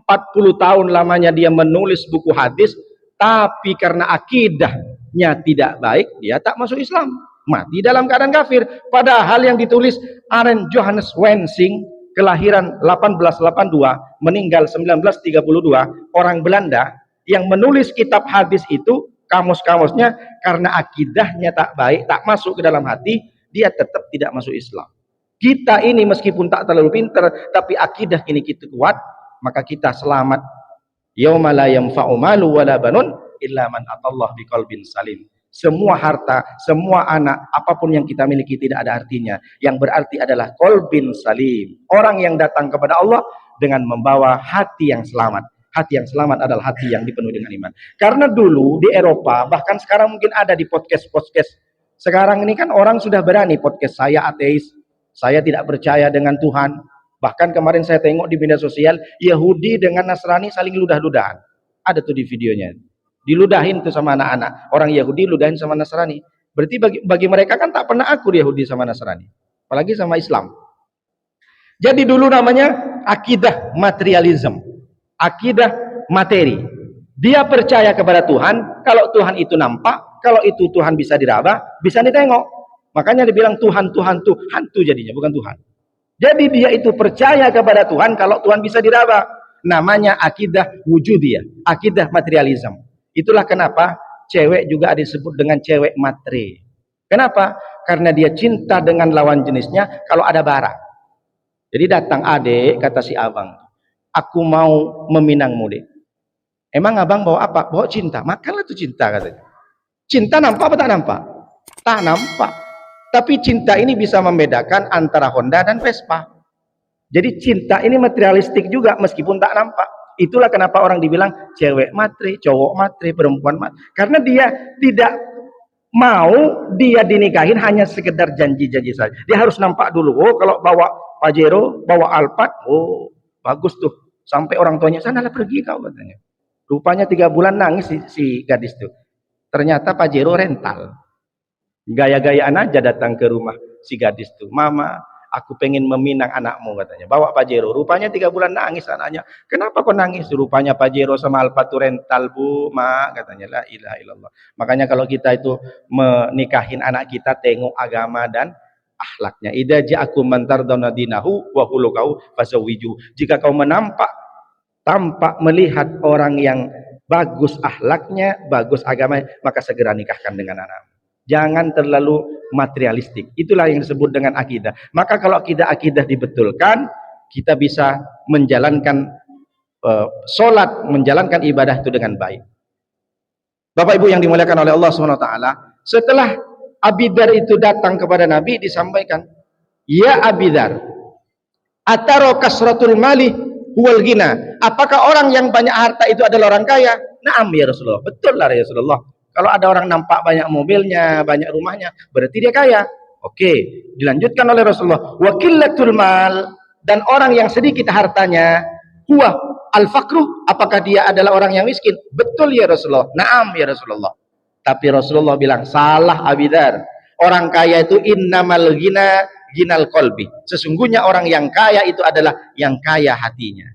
Speaker 2: 40 tahun lamanya dia menulis buku hadis, tapi karena akidahnya tidak baik, dia tak masuk Islam, mati dalam keadaan kafir. Padahal yang ditulis Arend Johannes Wensing, kelahiran 1882, meninggal 1932, orang Belanda, yang menulis kitab hadis itu, kamus-kamusnya, karena akidahnya tak baik, tak masuk ke dalam hati, dia tetap tidak masuk Islam. Kita ini meskipun tak terlalu pintar, tapi akidah ini kita kuat, maka kita selamat. Yauma la yanfa'u malu wala banun illa man atallah biqalbin salim. Semua harta, semua anak, apapun yang kita miliki tidak ada artinya. Yang berarti adalah qalbin salim. Orang yang datang kepada Allah dengan membawa hati yang selamat. Hati yang selamat adalah hati yang dipenuhi dengan iman. Karena dulu di Eropa, bahkan sekarang mungkin ada di podcast-podcast. Sekarang ini kan orang sudah berani podcast, saya ateis, saya tidak percaya dengan Tuhan. Bahkan kemarin saya tengok di media sosial, Yahudi dengan Nasrani saling ludah-ludahan. Ada tuh di videonya. Diludahin tuh sama anak-anak. Orang Yahudi ludahin sama Nasrani. Berarti bagi mereka kan tak pernah akur Yahudi sama Nasrani. Apalagi sama Islam. Jadi dulu namanya akidah materialism. Akidah materi. Dia percaya kepada Tuhan, kalau Tuhan itu nampak, kalau itu Tuhan bisa diraba, bisa ditengok. Makanya dibilang Tuhan, Tuhan tuh hantu jadinya, bukan Tuhan. Jadi dia itu percaya kepada Tuhan kalau Tuhan bisa diraba. Namanya akidah wujudiyah, akidah materialisme. Itulah kenapa cewek juga disebut dengan cewek matre. Kenapa? Karena dia cinta dengan lawan jenisnya kalau ada barang. Jadi datang adik, kata si abang, aku mau meminangmu dek. Emang abang bawa apa? Bawa cinta. Makanlah tuh cinta, katanya. Cinta nampak apa tak nampak? Tak nampak. Tapi cinta ini bisa membedakan antara Honda dan Vespa. Jadi cinta ini materialistik juga meskipun tak nampak. Itulah kenapa orang dibilang cewek matre, cowok matre, perempuan matre. Karena dia tidak mau dia dinikahin hanya sekedar janji-janji saja. Dia harus nampak dulu. Oh, kalau bawa Pajero, bawa Alphard, oh bagus tuh. Sampai orang tuanya, sanalah pergi kau, katanya. Rupanya 3 bulan nangis si gadis tuh. Ternyata Pajero rental. Gaya-gayaan aja datang ke rumah si gadis tuh. Mama, aku pengen meminang anakmu, katanya. Bawa Pajero. Rupanya 3 bulan nangis anaknya. Kenapa kok nangis? Rupanya Pajero sama Alphard tuh rental, Bu, mak, katanya. La ilaha illallah. Makanya kalau kita itu menikahin anak kita, tengok agama dan akhlaknya. Idza ja'akum man tardawna dinahu wa khuluquhu fasawwiju. Jika kau tampak melihat orang yang bagus akhlaknya, bagus agamanya, maka segera nikahkan dengan anak. Jangan terlalu materialistik. Itulah yang disebut dengan akidah. Maka kalau akidah dibetulkan, kita bisa menjalankan sholat, menjalankan ibadah itu dengan baik. Bapak Ibu yang dimuliakan oleh Allah SWT, setelah Abidar itu datang kepada Nabi, disampaikan, ya Abidar, ataro kasratul mali huwal gina. Apakah orang yang banyak harta itu adalah orang kaya? Naam ya Rasulullah. Betul lah ya Rasulullah. Kalau ada orang nampak banyak mobilnya, banyak rumahnya, berarti dia kaya. Oke, dilanjutkan oleh Rasulullah. Wa qillatul mal, dan orang yang sedikit hartanya, huwa al-faqru, apakah dia adalah orang yang miskin? Betul ya Rasulullah. Naam ya Rasulullah. Tapi Rasulullah bilang, salah Abidar. Orang kaya itu innamal ghina ginal qalbi. Sesungguhnya orang yang kaya itu adalah yang kaya hatinya.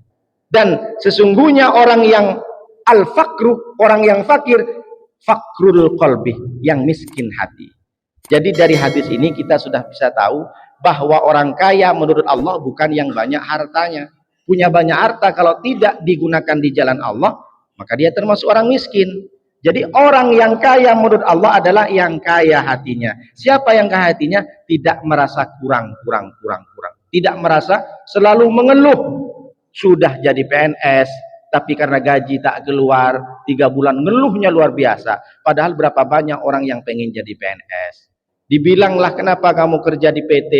Speaker 2: Dan sesungguhnya orang yang al-faqru, orang yang fakir, fakrul qalbi, yang miskin hati. Jadi dari hadis ini kita sudah bisa tahu bahwa orang kaya menurut Allah bukan yang banyak hartanya. Punya banyak harta kalau tidak digunakan di jalan Allah, maka dia termasuk orang miskin. Jadi orang yang kaya menurut Allah adalah yang kaya hatinya. Siapa yang kaya hatinya? Tidak merasa kurang. Tidak merasa selalu mengeluh. Sudah jadi PNS, tapi karena gaji tak keluar, 3 bulan ngeluhnya luar biasa. Padahal berapa banyak orang yang pengen jadi PNS. Dibilanglah, kenapa kamu kerja di PT?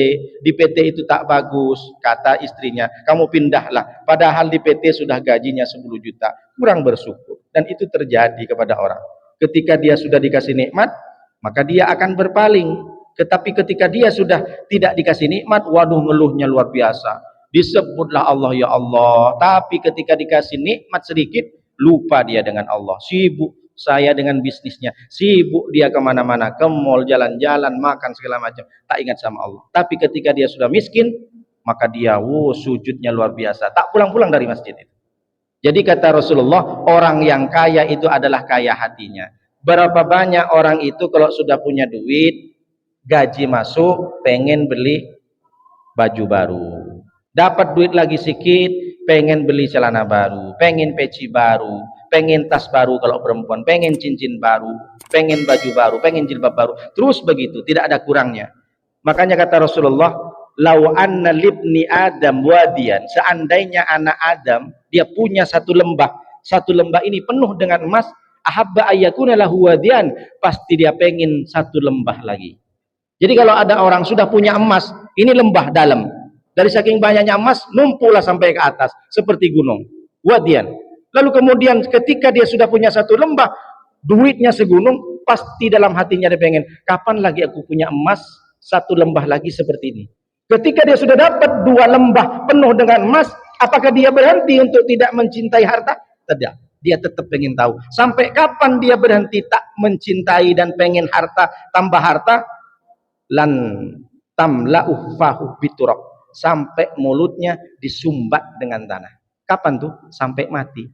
Speaker 2: Di PT itu tak bagus, kata istrinya. Kamu pindahlah. Padahal di PT sudah gajinya 10 juta. Kurang bersyukur. Dan itu terjadi kepada orang. Ketika dia sudah dikasih nikmat, maka dia akan berpaling. Tetapi ketika dia sudah tidak dikasih nikmat, waduh ngeluhnya luar biasa. Disebutlah Allah, ya Allah. Tapi ketika dikasih nikmat sedikit, lupa dia dengan Allah. Sibuk saya dengan bisnisnya, sibuk dia kemana-mana, ke mall, jalan-jalan, makan segala macam, tak ingat sama Allah. Tapi ketika dia sudah miskin, maka dia sujudnya luar biasa, tak pulang-pulang dari masjid itu. Jadi kata Rasulullah, orang yang kaya itu adalah kaya hatinya. Berapa banyak orang itu kalau sudah punya duit, gaji masuk, pengen beli baju baru, dapat duit lagi sedikit, pengen beli celana baru, pengen peci baru, pengen tas baru kalau perempuan, pengen cincin baru, pengen baju baru, pengen jilbab baru, terus begitu, tidak ada kurangnya. Makanya kata Rasulullah, lau anna libni adam wadian, seandainya anak Adam dia punya satu lembah ini penuh dengan emas, ahabba ayyakuna lahu wadian, pasti dia pengen satu lembah lagi. Jadi kalau ada orang sudah punya emas, ini lembah dalam, dari saking banyaknya emas numpuklah sampai ke atas seperti gunung, wadian. Lalu kemudian ketika dia sudah punya satu lembah, duitnya segunung, pasti dalam hatinya dia pengen, kapan lagi aku punya emas satu lembah lagi seperti ini. Ketika dia sudah dapat 2 lembah penuh dengan emas, apakah dia berhenti untuk tidak mencintai harta? Tidak. Dia tetap pengen tahu. Sampai kapan dia berhenti tak mencintai dan pengen harta, tambah harta? Lan tamla'u fahu biturab. Sampai mulutnya disumbat dengan tanah. Kapan tuh? Sampai mati.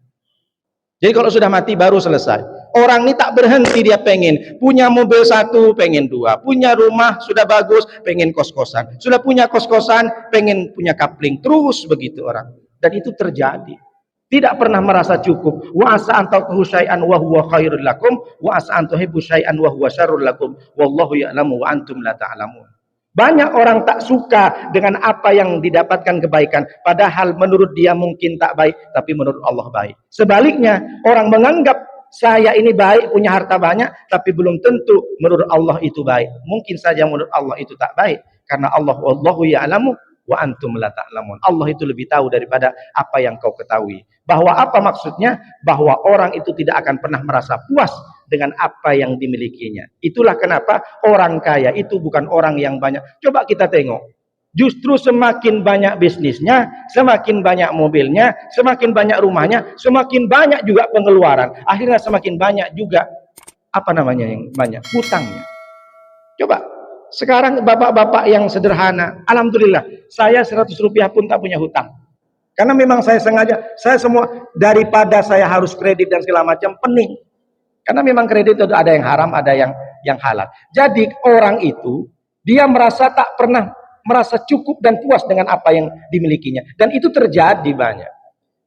Speaker 2: Jadi kalau sudah mati baru selesai. Orang ini tak berhenti, dia pengen punya mobil satu, pengen dua, punya rumah sudah bagus, pengen kos-kosan, sudah punya kos-kosan, pengen punya kapling, terus begitu orang. Dan itu terjadi. Tidak pernah merasa cukup. Wa asa an takrahu syai'an wa huwa khairul lakum wa asa an tuhibbu syai'an wa huwa syarrul lakum wallahu ya'lamu wa antum la ta'lamun. Banyak orang tak suka dengan apa yang didapatkan kebaikan, padahal menurut dia mungkin tak baik, tapi menurut Allah baik. Sebaliknya, orang menganggap saya ini baik, punya harta banyak, tapi belum tentu menurut Allah itu baik. Mungkin saja menurut Allah itu tak baik, karena Allah wallahu ya'lamu wa antum la ta'lamun. Allah itu lebih tahu daripada apa yang kau ketahui. Bahwa apa maksudnya? Bahwa orang itu tidak akan pernah merasa puas dengan apa yang dimilikinya. Itulah kenapa orang kaya itu bukan orang yang banyak. Coba kita tengok. Justru semakin banyak bisnisnya, semakin banyak mobilnya, semakin banyak rumahnya, semakin banyak juga pengeluaran. Akhirnya semakin banyak juga apa namanya yang banyak hutangnya. Coba sekarang bapak-bapak yang sederhana, alhamdulillah, saya 100 rupiah pun tak punya hutang. Karena memang saya sengaja, saya semua daripada saya harus kredit dan segala macam, pening. Karena memang kredit itu ada yang haram, ada yang halal. Jadi orang itu dia merasa tak pernah merasa cukup dan puas dengan apa yang dimilikinya. Dan itu terjadi banyak.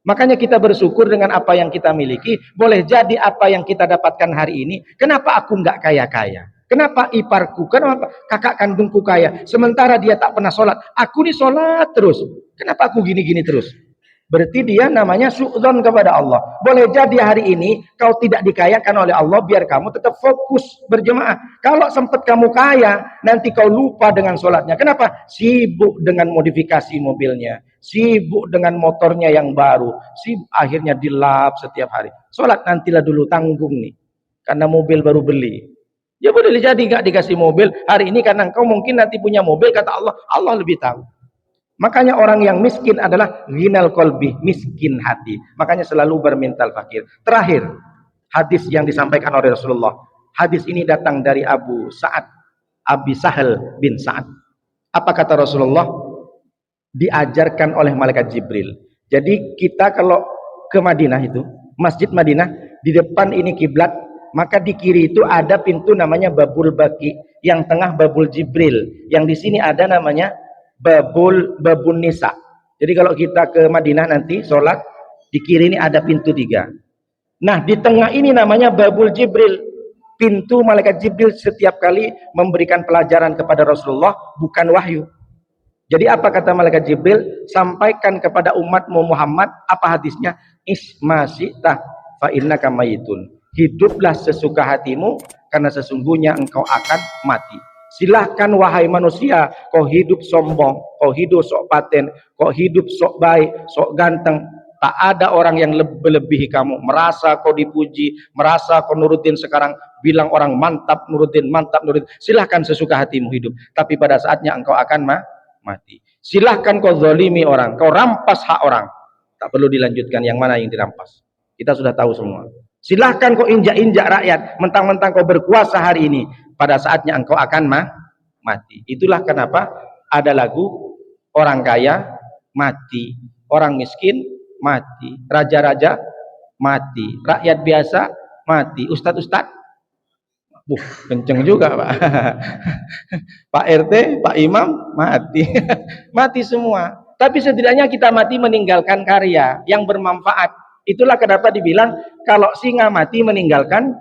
Speaker 2: Makanya kita bersyukur dengan apa yang kita miliki. Boleh jadi apa yang kita dapatkan hari ini, kenapa aku nggak kaya-kaya? Kenapa iparku, kenapa kakak kandungku kaya, sementara dia tak pernah sholat, aku nih sholat terus, kenapa aku gini-gini terus? Berarti dia namanya su'dzon kepada Allah. Boleh jadi hari ini kau tidak dikayakan oleh Allah, biar kamu tetap fokus berjemaah. Kalau sempat kamu kaya, nanti kau lupa dengan sholatnya. Kenapa? Sibuk dengan modifikasi mobilnya, sibuk dengan motornya yang baru, sibuk akhirnya dilap setiap hari. Sholat nantilah dulu, tanggung nih, karena mobil baru beli. Ya boleh jadi gak dikasih mobil hari ini karena engkau mungkin nanti punya mobil, kata Allah, Allah lebih tahu. Makanya orang yang miskin adalah ghinal qalbi, miskin hati. Makanya selalu bermental fakir. Terakhir, hadis yang disampaikan oleh Rasulullah. Hadis ini datang dari Abu Sa'ad, Abi Sahal bin Sa'ad. Apa kata Rasulullah? Diajarkan oleh malaikat Jibril. Jadi kita kalau ke Madinah itu, Masjid Madinah, di depan ini kiblat, maka di kiri itu ada pintu namanya Babul Baqi, yang tengah Babul Jibril, yang di sini ada namanya Babun Nisa. Jadi kalau kita ke Madinah nanti sholat, di kiri ini ada pintu 3. Nah di tengah ini namanya Babul Jibril, pintu malaikat Jibril setiap kali memberikan pelajaran kepada Rasulullah, bukan wahyu. Jadi apa kata malaikat Jibril? Sampaikan kepada umatmu Muhammad, apa hadisnya? Isma syi'tah fa innaka mayitun. Hiduplah sesuka hatimu, karena sesungguhnya engkau akan mati. Silahkan wahai manusia, kau hidup sombong, kau hidup sok paten, kau hidup sok baik, sok ganteng. Tak ada orang yang lebih kamu. Merasa kau dipuji, merasa kau nurutin sekarang, bilang orang mantap nurutin, mantap nurutin. Silahkan sesuka hatimu hidup. Tapi pada saatnya engkau akan mati. Silahkan kau zalimi orang, kau rampas hak orang. Tak perlu dilanjutkan yang mana yang dirampas. Kita sudah tahu semua. Silahkan kau injak-injak rakyat, mentang-mentang kau berkuasa hari ini, pada saatnya engkau akan mati. Itulah kenapa ada lagu orang kaya mati, orang miskin mati, raja-raja mati, rakyat biasa mati, ustadz-ustadz kenceng juga Pak. Pak RT, Pak Imam mati. Mati semua. Tapi setidaknya kita mati meninggalkan karya yang bermanfaat. Itulah kenapa dibilang kalau singa mati meninggalkan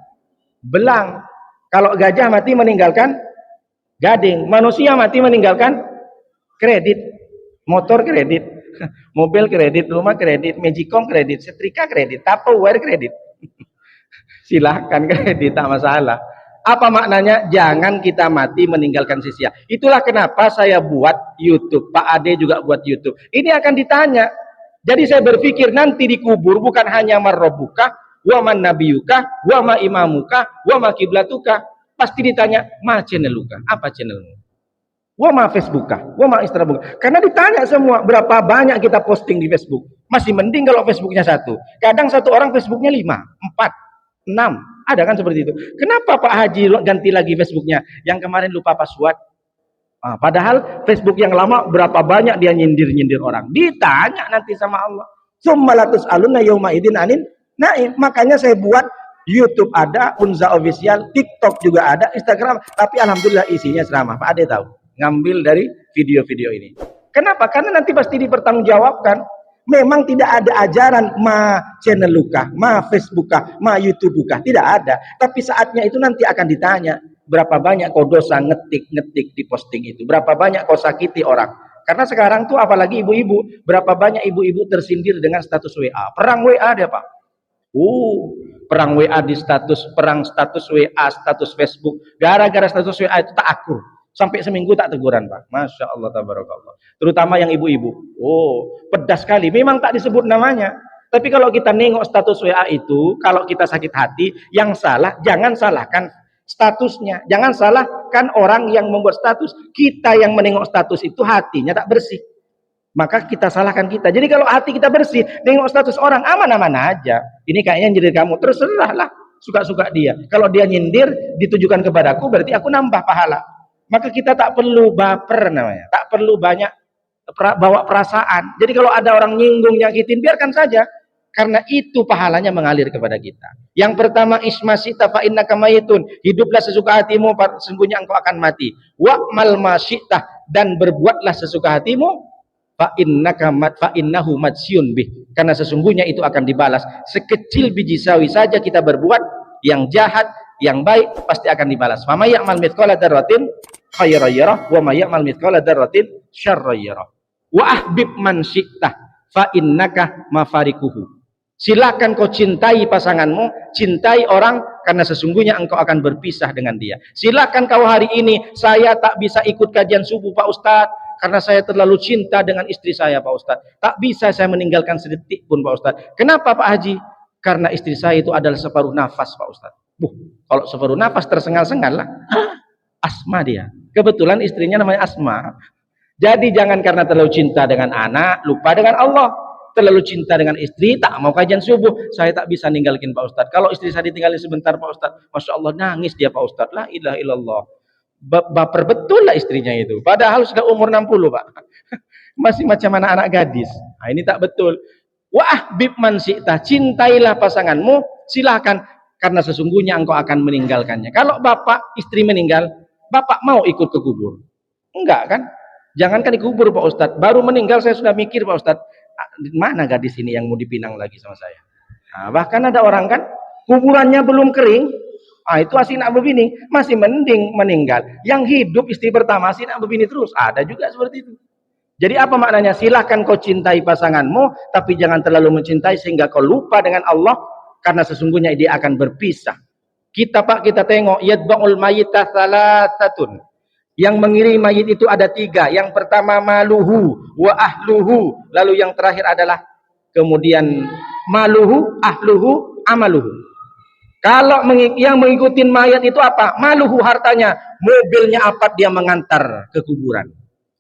Speaker 2: belang, kalau gajah mati meninggalkan gading, manusia mati meninggalkan kredit, motor kredit, mobil kredit, rumah kredit, magicom kredit, setrika kredit, Tupperware kredit. Silahkan kredit, tak masalah. Apa maknanya? Jangan kita mati meninggalkan sisia. Itulah kenapa saya buat YouTube, Pak Ade juga buat YouTube. Ini akan ditanya. Jadi saya berpikir nanti di kubur bukan hanya marrobuka, wa man nabiyuka, wa ma imamuka, wa ma kiblatuka. Pasti ditanya, ma channeluka, apa channelmu? Wa ma facebooka, wa ma instagramuka. Karena ditanya semua, berapa banyak kita posting di Facebook. Masih mending kalau Facebooknya 1. Kadang satu orang Facebooknya 5, 4, 6. Ada kan seperti itu. Kenapa Pak Haji ganti lagi Facebooknya? Yang kemarin lupa password. Padahal Facebook yang lama berapa banyak dia nyindir-nyindir orang. Ditanya nanti sama Allah. Summa latus'alunna yauma idzin anin
Speaker 1: Nah, makanya saya buat YouTube ada, Unza Official, TikTok juga ada, Instagram, tapi alhamdulillah isinya ceramah. Pak Ade tahu, ngambil dari video-video ini. Kenapa? Karena nanti pasti dipertanggungjawabkan. Memang tidak ada ajaran ma channel luka, ma Facebook kah, ma YouTube kah, tidak ada. Tapi saatnya itu nanti akan ditanya, berapa banyak kau dosa ngetik-ngetik di posting itu, berapa banyak kau sakiti orang. Karena sekarang tuh apalagi ibu-ibu, berapa banyak ibu-ibu tersindir dengan status WA. Perang WA dia, Pak. Perang WA di status, perang status WA, status Facebook. Gara-gara status WA itu tak akur. Sampai seminggu tak teguran, Pak. Masya Allah, tabarakallah. Terutama yang ibu-ibu. Pedas sekali. Memang tak disebut namanya. Tapi kalau kita nengok status WA itu, kalau kita sakit hati, yang salah, jangan salahkan statusnya. Jangan salahkan orang yang membuat status. Kita yang menengok status itu hatinya tak bersih. Maka kita salahkan kita. Jadi kalau hati kita bersih, nengok status orang aman-aman aja. Ini kayaknya nyindir kamu, terserahlah, suka-suka dia. Kalau dia nyindir ditujukan kepadaku, berarti aku nambah pahala. Maka kita tak perlu baper namanya, tak perlu banyak bawa perasaan. Jadi kalau ada orang nyinggung, nyakitin, biarkan saja. Karena itu pahalanya mengalir kepada kita. Yang pertama, ismasita fa innaka mayitun. Hiduplah sesuka hatimu, sesungguhnya engkau akan mati. Wa'mal masyitah, dan berbuatlah sesuka hatimu, fa innahu matsyun bih, karena sesungguhnya itu akan dibalas. Sekecil biji sawi saja kita berbuat yang jahat, yang baik pasti akan dibalas. Fa may ya'mal mithqala dzarratin khairan yarah wa may ya'mal mithqala dzarratin syarran yarah. Wa ahbib man syi'tah fa innaka mafarikuhu. Silakan kau cintai pasanganmu, cintai orang, karena sesungguhnya engkau akan berpisah dengan dia. Silakan kau hari ini, saya tak bisa ikut kajian subuh Pak Ustadz, karena saya terlalu cinta dengan istri saya Pak Ustadz. Tak bisa saya meninggalkan sedetik pun Pak Ustadz. Kenapa Pak Haji? Karena istri saya itu adalah separuh nafas Pak Ustadz. Kalau separuh nafas tersengal-sengal lah. Asma dia. Kebetulan istrinya namanya Asma. Jadi jangan karena terlalu cinta dengan anak, lupa dengan Allah. Terlalu cinta dengan istri, tak mau kajian subuh. Saya tak bisa ninggalin Pak Ustadz. Kalau istri saya ditinggalin sebentar Pak Ustadz, Masya Allah nangis dia Pak Ustadz. La ilaha illallah. Baper betul lah istrinya itu. Padahal sudah umur 60 Pak. Masih macam anak-anak gadis. Nah, ini tak betul. Wah bib man syi'tah, cintailah pasanganmu, silakan, karena sesungguhnya engkau akan meninggalkannya. Kalau bapak istri meninggal, bapak mau ikut ke kubur? Enggak kan? Jangankan di kubur Pak Ustadz, baru meninggal saya sudah mikir Pak Ustadz, mana gadis ini yang mau dipinang lagi sama saya. Nah, bahkan ada orang kan kuburannya belum kering, itu asinak begini, masih mending meninggal. Yang hidup istri pertama asinak begini terus, ada juga seperti itu. Jadi apa maknanya? Silahkan kau cintai pasanganmu, tapi jangan terlalu mencintai sehingga kau lupa dengan Allah, karena sesungguhnya dia akan berpisah. Kita Pak, kita tengok, yadba'ul mayyita thalathatun. Yang mengiringi mayit itu ada 3. Yang pertama maluhu wa ahluhu. Lalu yang terakhir adalah kemudian maluhu, ahluhu, amaluhu. Kalau yang mengikuti mayat itu apa? Maluhu, hartanya, mobilnya apa dia mengantar ke kuburan.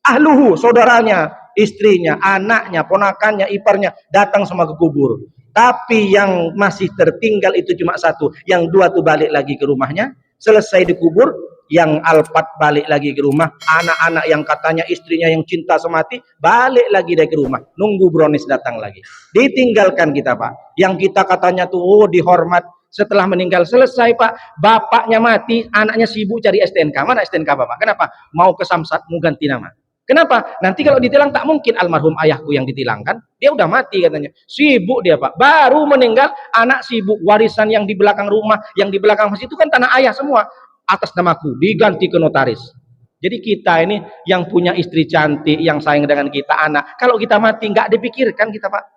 Speaker 1: Ahluhu, saudaranya, istrinya, anaknya, ponakannya, iparnya datang semua ke kubur. Tapi yang masih tertinggal itu cuma 1. Yang 2 tuh balik lagi ke rumahnya. Selesai dikubur, yang alpat balik lagi ke rumah. Anak-anak yang katanya istrinya yang cinta semati balik lagi dari ke rumah, nunggu brownies datang lagi. Ditinggalkan kita Pak. Yang kita katanya tuh dihormat, setelah meninggal selesai Pak, bapaknya mati, anaknya sibuk cari STNK. Mana STNK Bapak? Kenapa? Mau ke Samsat, mau ganti nama. Kenapa? Nanti kalau ditilang tak mungkin almarhum ayahku yang ditilang kan? Dia udah mati katanya. Sibuk dia Pak. Baru meninggal, anak sibuk, warisan yang di belakang rumah, yang di belakang masjid itu kan tanah ayah semua. Atas namaku, diganti ke notaris. Jadi kita ini yang punya istri cantik, yang sayang dengan kita, anak, kalau kita mati nggak dipikirkan kita Pak.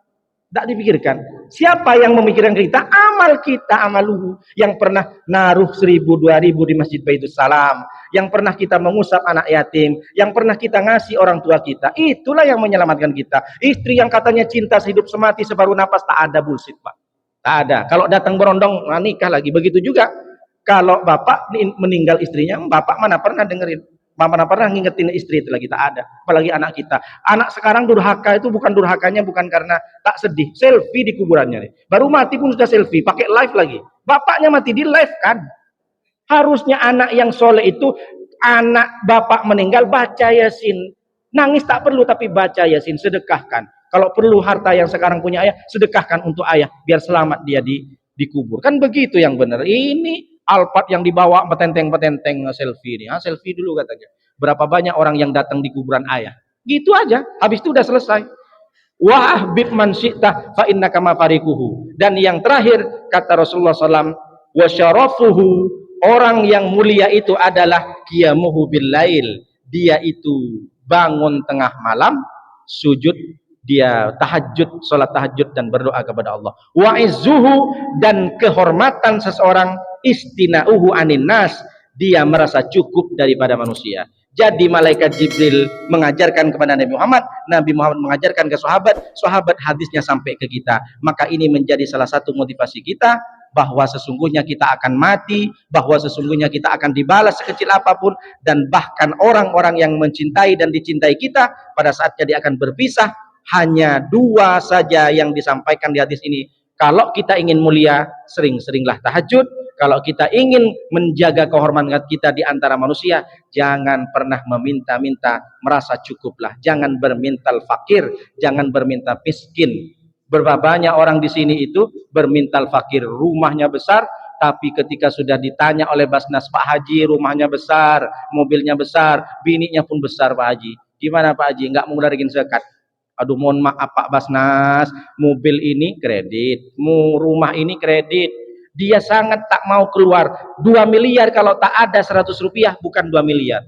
Speaker 1: Nggak dipikirkan. Siapa yang memikirkan kita? Amal kita, amaluhu. Yang pernah naruh 1.000, 2.000 di Masjid Baitus Salam, yang pernah kita mengusap anak yatim, yang pernah kita ngasih orang tua kita, itulah yang menyelamatkan kita. Istri yang katanya cinta sehidup semati separuh napas, tak ada, bullshit Pak. Tak ada. Kalau datang berondong, nikah lagi. Begitu juga kalau bapak meninggal istrinya, bapak mana pernah dengerin, mana pernah ngingetin istri itu lagi, tak ada. Apalagi anak kita. Anak sekarang durhaka itu bukan durhakanya bukan karena tak sedih, selfie di kuburannya nih. Baru mati pun sudah selfie, pakai live lagi. Bapaknya mati di live kan. Harusnya anak yang soleh itu, anak bapak meninggal baca Yasin. Nangis tak perlu, tapi baca Yasin, sedekahkan. Kalau perlu harta yang sekarang punya ayah, sedekahkan untuk ayah biar selamat dia dikubur. Kan begitu yang benar. Ini Alphard yang dibawa petenteng-petenteng selfie ini. Selfie dulu katanya. Berapa banyak orang yang datang di kuburan ayah. Gitu aja. Habis itu udah selesai. Wa ahbib man syi'ta fa innaka mafarikuhu. Dan yang terakhir kata Rasulullah SAW, wa syarafuhu, orang yang mulia itu adalah qiyamuhu bil lail. Dia itu bangun tengah malam, sujud, dia tahajud, salat tahajud dan berdoa kepada Allah. Wa izzuhu, dan kehormatan seseorang, istina'uhu anin nas, dia merasa cukup daripada manusia. Jadi malaikat Jibril mengajarkan kepada Nabi Muhammad, Nabi Muhammad mengajarkan ke sahabat, sahabat hadisnya sampai ke kita. Maka ini menjadi salah satu motivasi kita, bahwa sesungguhnya kita akan mati, bahwa sesungguhnya kita akan dibalas sekecil apapun, dan bahkan orang-orang yang mencintai dan dicintai kita pada saatnya dia akan berpisah. Hanya dua saja yang disampaikan di hadis ini. Kalau kita ingin mulia, sering-seringlah tahajud. Kalau kita ingin menjaga kehormatan kita di antara manusia, jangan pernah meminta-minta, merasa cukuplah. Jangan bermintal fakir, jangan berminta miskin. Berapa banyak orang di sini itu bermintal fakir, rumahnya besar, tapi ketika sudah ditanya oleh Basnas, Pak Haji rumahnya besar, mobilnya besar, bininya pun besar Pak Haji. Gimana Pak Haji? Enggak mau ngeluarin zakat. Aduh mohon maaf Pak Basnas, mobil ini kredit, rumah ini kredit. Dia sangat tak mau keluar 2 miliar, kalau tak ada 100 rupiah bukan 2 miliar.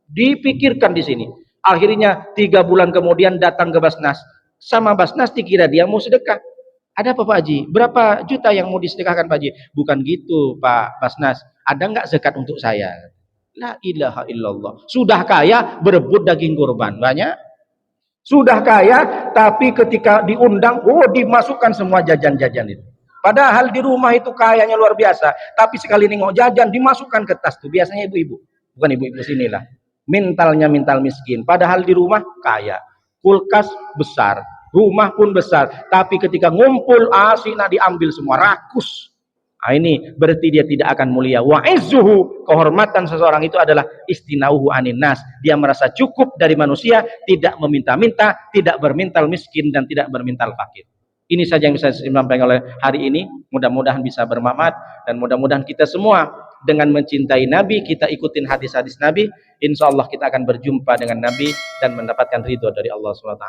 Speaker 1: Dipikirkan di sini. Akhirnya 3 bulan kemudian datang ke Basnas. Sama Basnas dikira dia mau sedekah. Ada apa Pak Haji? Berapa juta yang mau disedekahkan Pak Haji? Bukan gitu Pak Basnas. Ada nggak zakat untuk saya? La ilaha illallah. Sudah kaya berebut daging kurban. Banyak. Sudah kaya tapi ketika diundang, dimasukkan semua jajan-jajan itu. Padahal di rumah itu kayanya luar biasa, tapi sekali nengok jajan dimasukkan ke tas tuh. Biasanya ibu-ibu, bukan ibu-ibu sinilah. Mentalnya mental miskin. Padahal di rumah kaya, kulkas besar, rumah pun besar, tapi ketika ngumpul asina diambil semua, rakus. Nah, ini berarti dia tidak akan mulia. Wa izzuhu, kehormatan seseorang itu adalah istinauhu anin nas. Dia merasa cukup dari manusia, tidak meminta-minta, tidak bermintal miskin dan tidak bermintal fakir. Ini saja yang bisa disampaikan oleh hari ini. Mudah-mudahan bisa bermanfaat dan mudah-mudahan kita semua dengan mencintai Nabi, kita ikutin hadis-hadis Nabi, insya Allah kita akan berjumpa dengan Nabi dan mendapatkan ridho dari Allah SWT.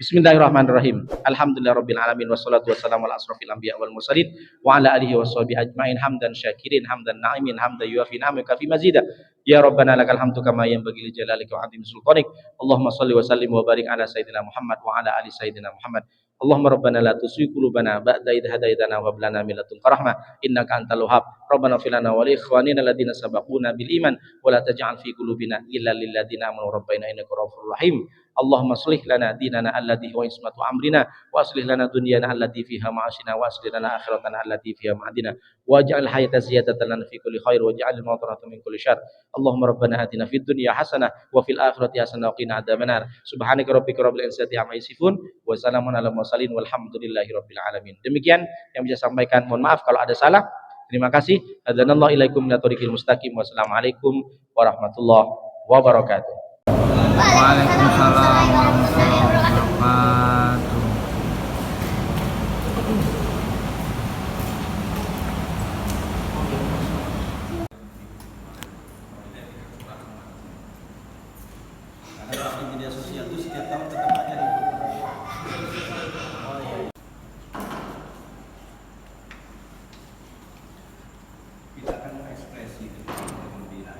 Speaker 1: Bismillahirrahmanirrahim. Alhamdulillahirabbil alamin wassalatu wassalamu ala asrofil anbiya wal mursalin wa ala alihi washabihi ajmain hamdan syakirin hamdan na'imin hamdan yuafi ni'amaka fi mazida. Ya Rabbana lakal hamdu kama yanbaghi li jalalika wa 'azimi sultanik. Allahumma shalli wa sallim wa barik ala sayyidina Muhammad wa ala ali sayyidina Muhammad. Allahumma rabbana la tuzigh qulubana ba'da idh hadaytana wa hab lana min ladunka rahmah innaka antal wahhab. Rabbana ighfir lana wa li ikhwanina alladziina sabaquna bil iman wa la taj'al fi qulubina ghillan lil ladziina amanu rabbana innaka ra'ufur rahim. Allahumma aslih lana dinana alladzi huwa ismatu amrina wa aslih lana dunyana allati fiha ma'ashina wa aslih lana akhiratana allati fiha ma'adina waj'al hayata ziyadatan lana fi kulli khair waj'al al-mauta rahatan min kulli syarr. Allahumma rabbana atina fid dunya hasanah wa fil akhirati hasanah wa qina adzabannar. Subhanaka rabbika rabbil izzati amma yasifun wa salamun alal mursalin walhamdulillahi rabbil alamin. Demikian yang bisa sampaikan. Mohon maaf kalau ada salah. Terima kasih. Hadanallahu ilaikum min thoriqil mustaqim. Wassalamualaikum warahmatullahi wabarakatuh.
Speaker 3: Waalaikumsalam warahmatullahi wabarakatuh.
Speaker 2: Karena di media sosial itu setiap tahun tetap aja nih. Kita akan mengekspresi gembira.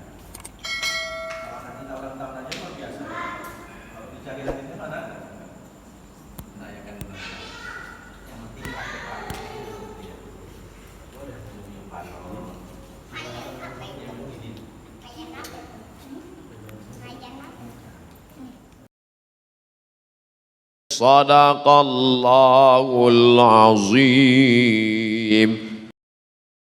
Speaker 2: Kalau kita ulang tahun aja luar biasa. Kalau dicari lagi itu mana? Nah ya kan. Yang penting ada pakai. Boleh punya panon.
Speaker 4: Sadaqallahul azim.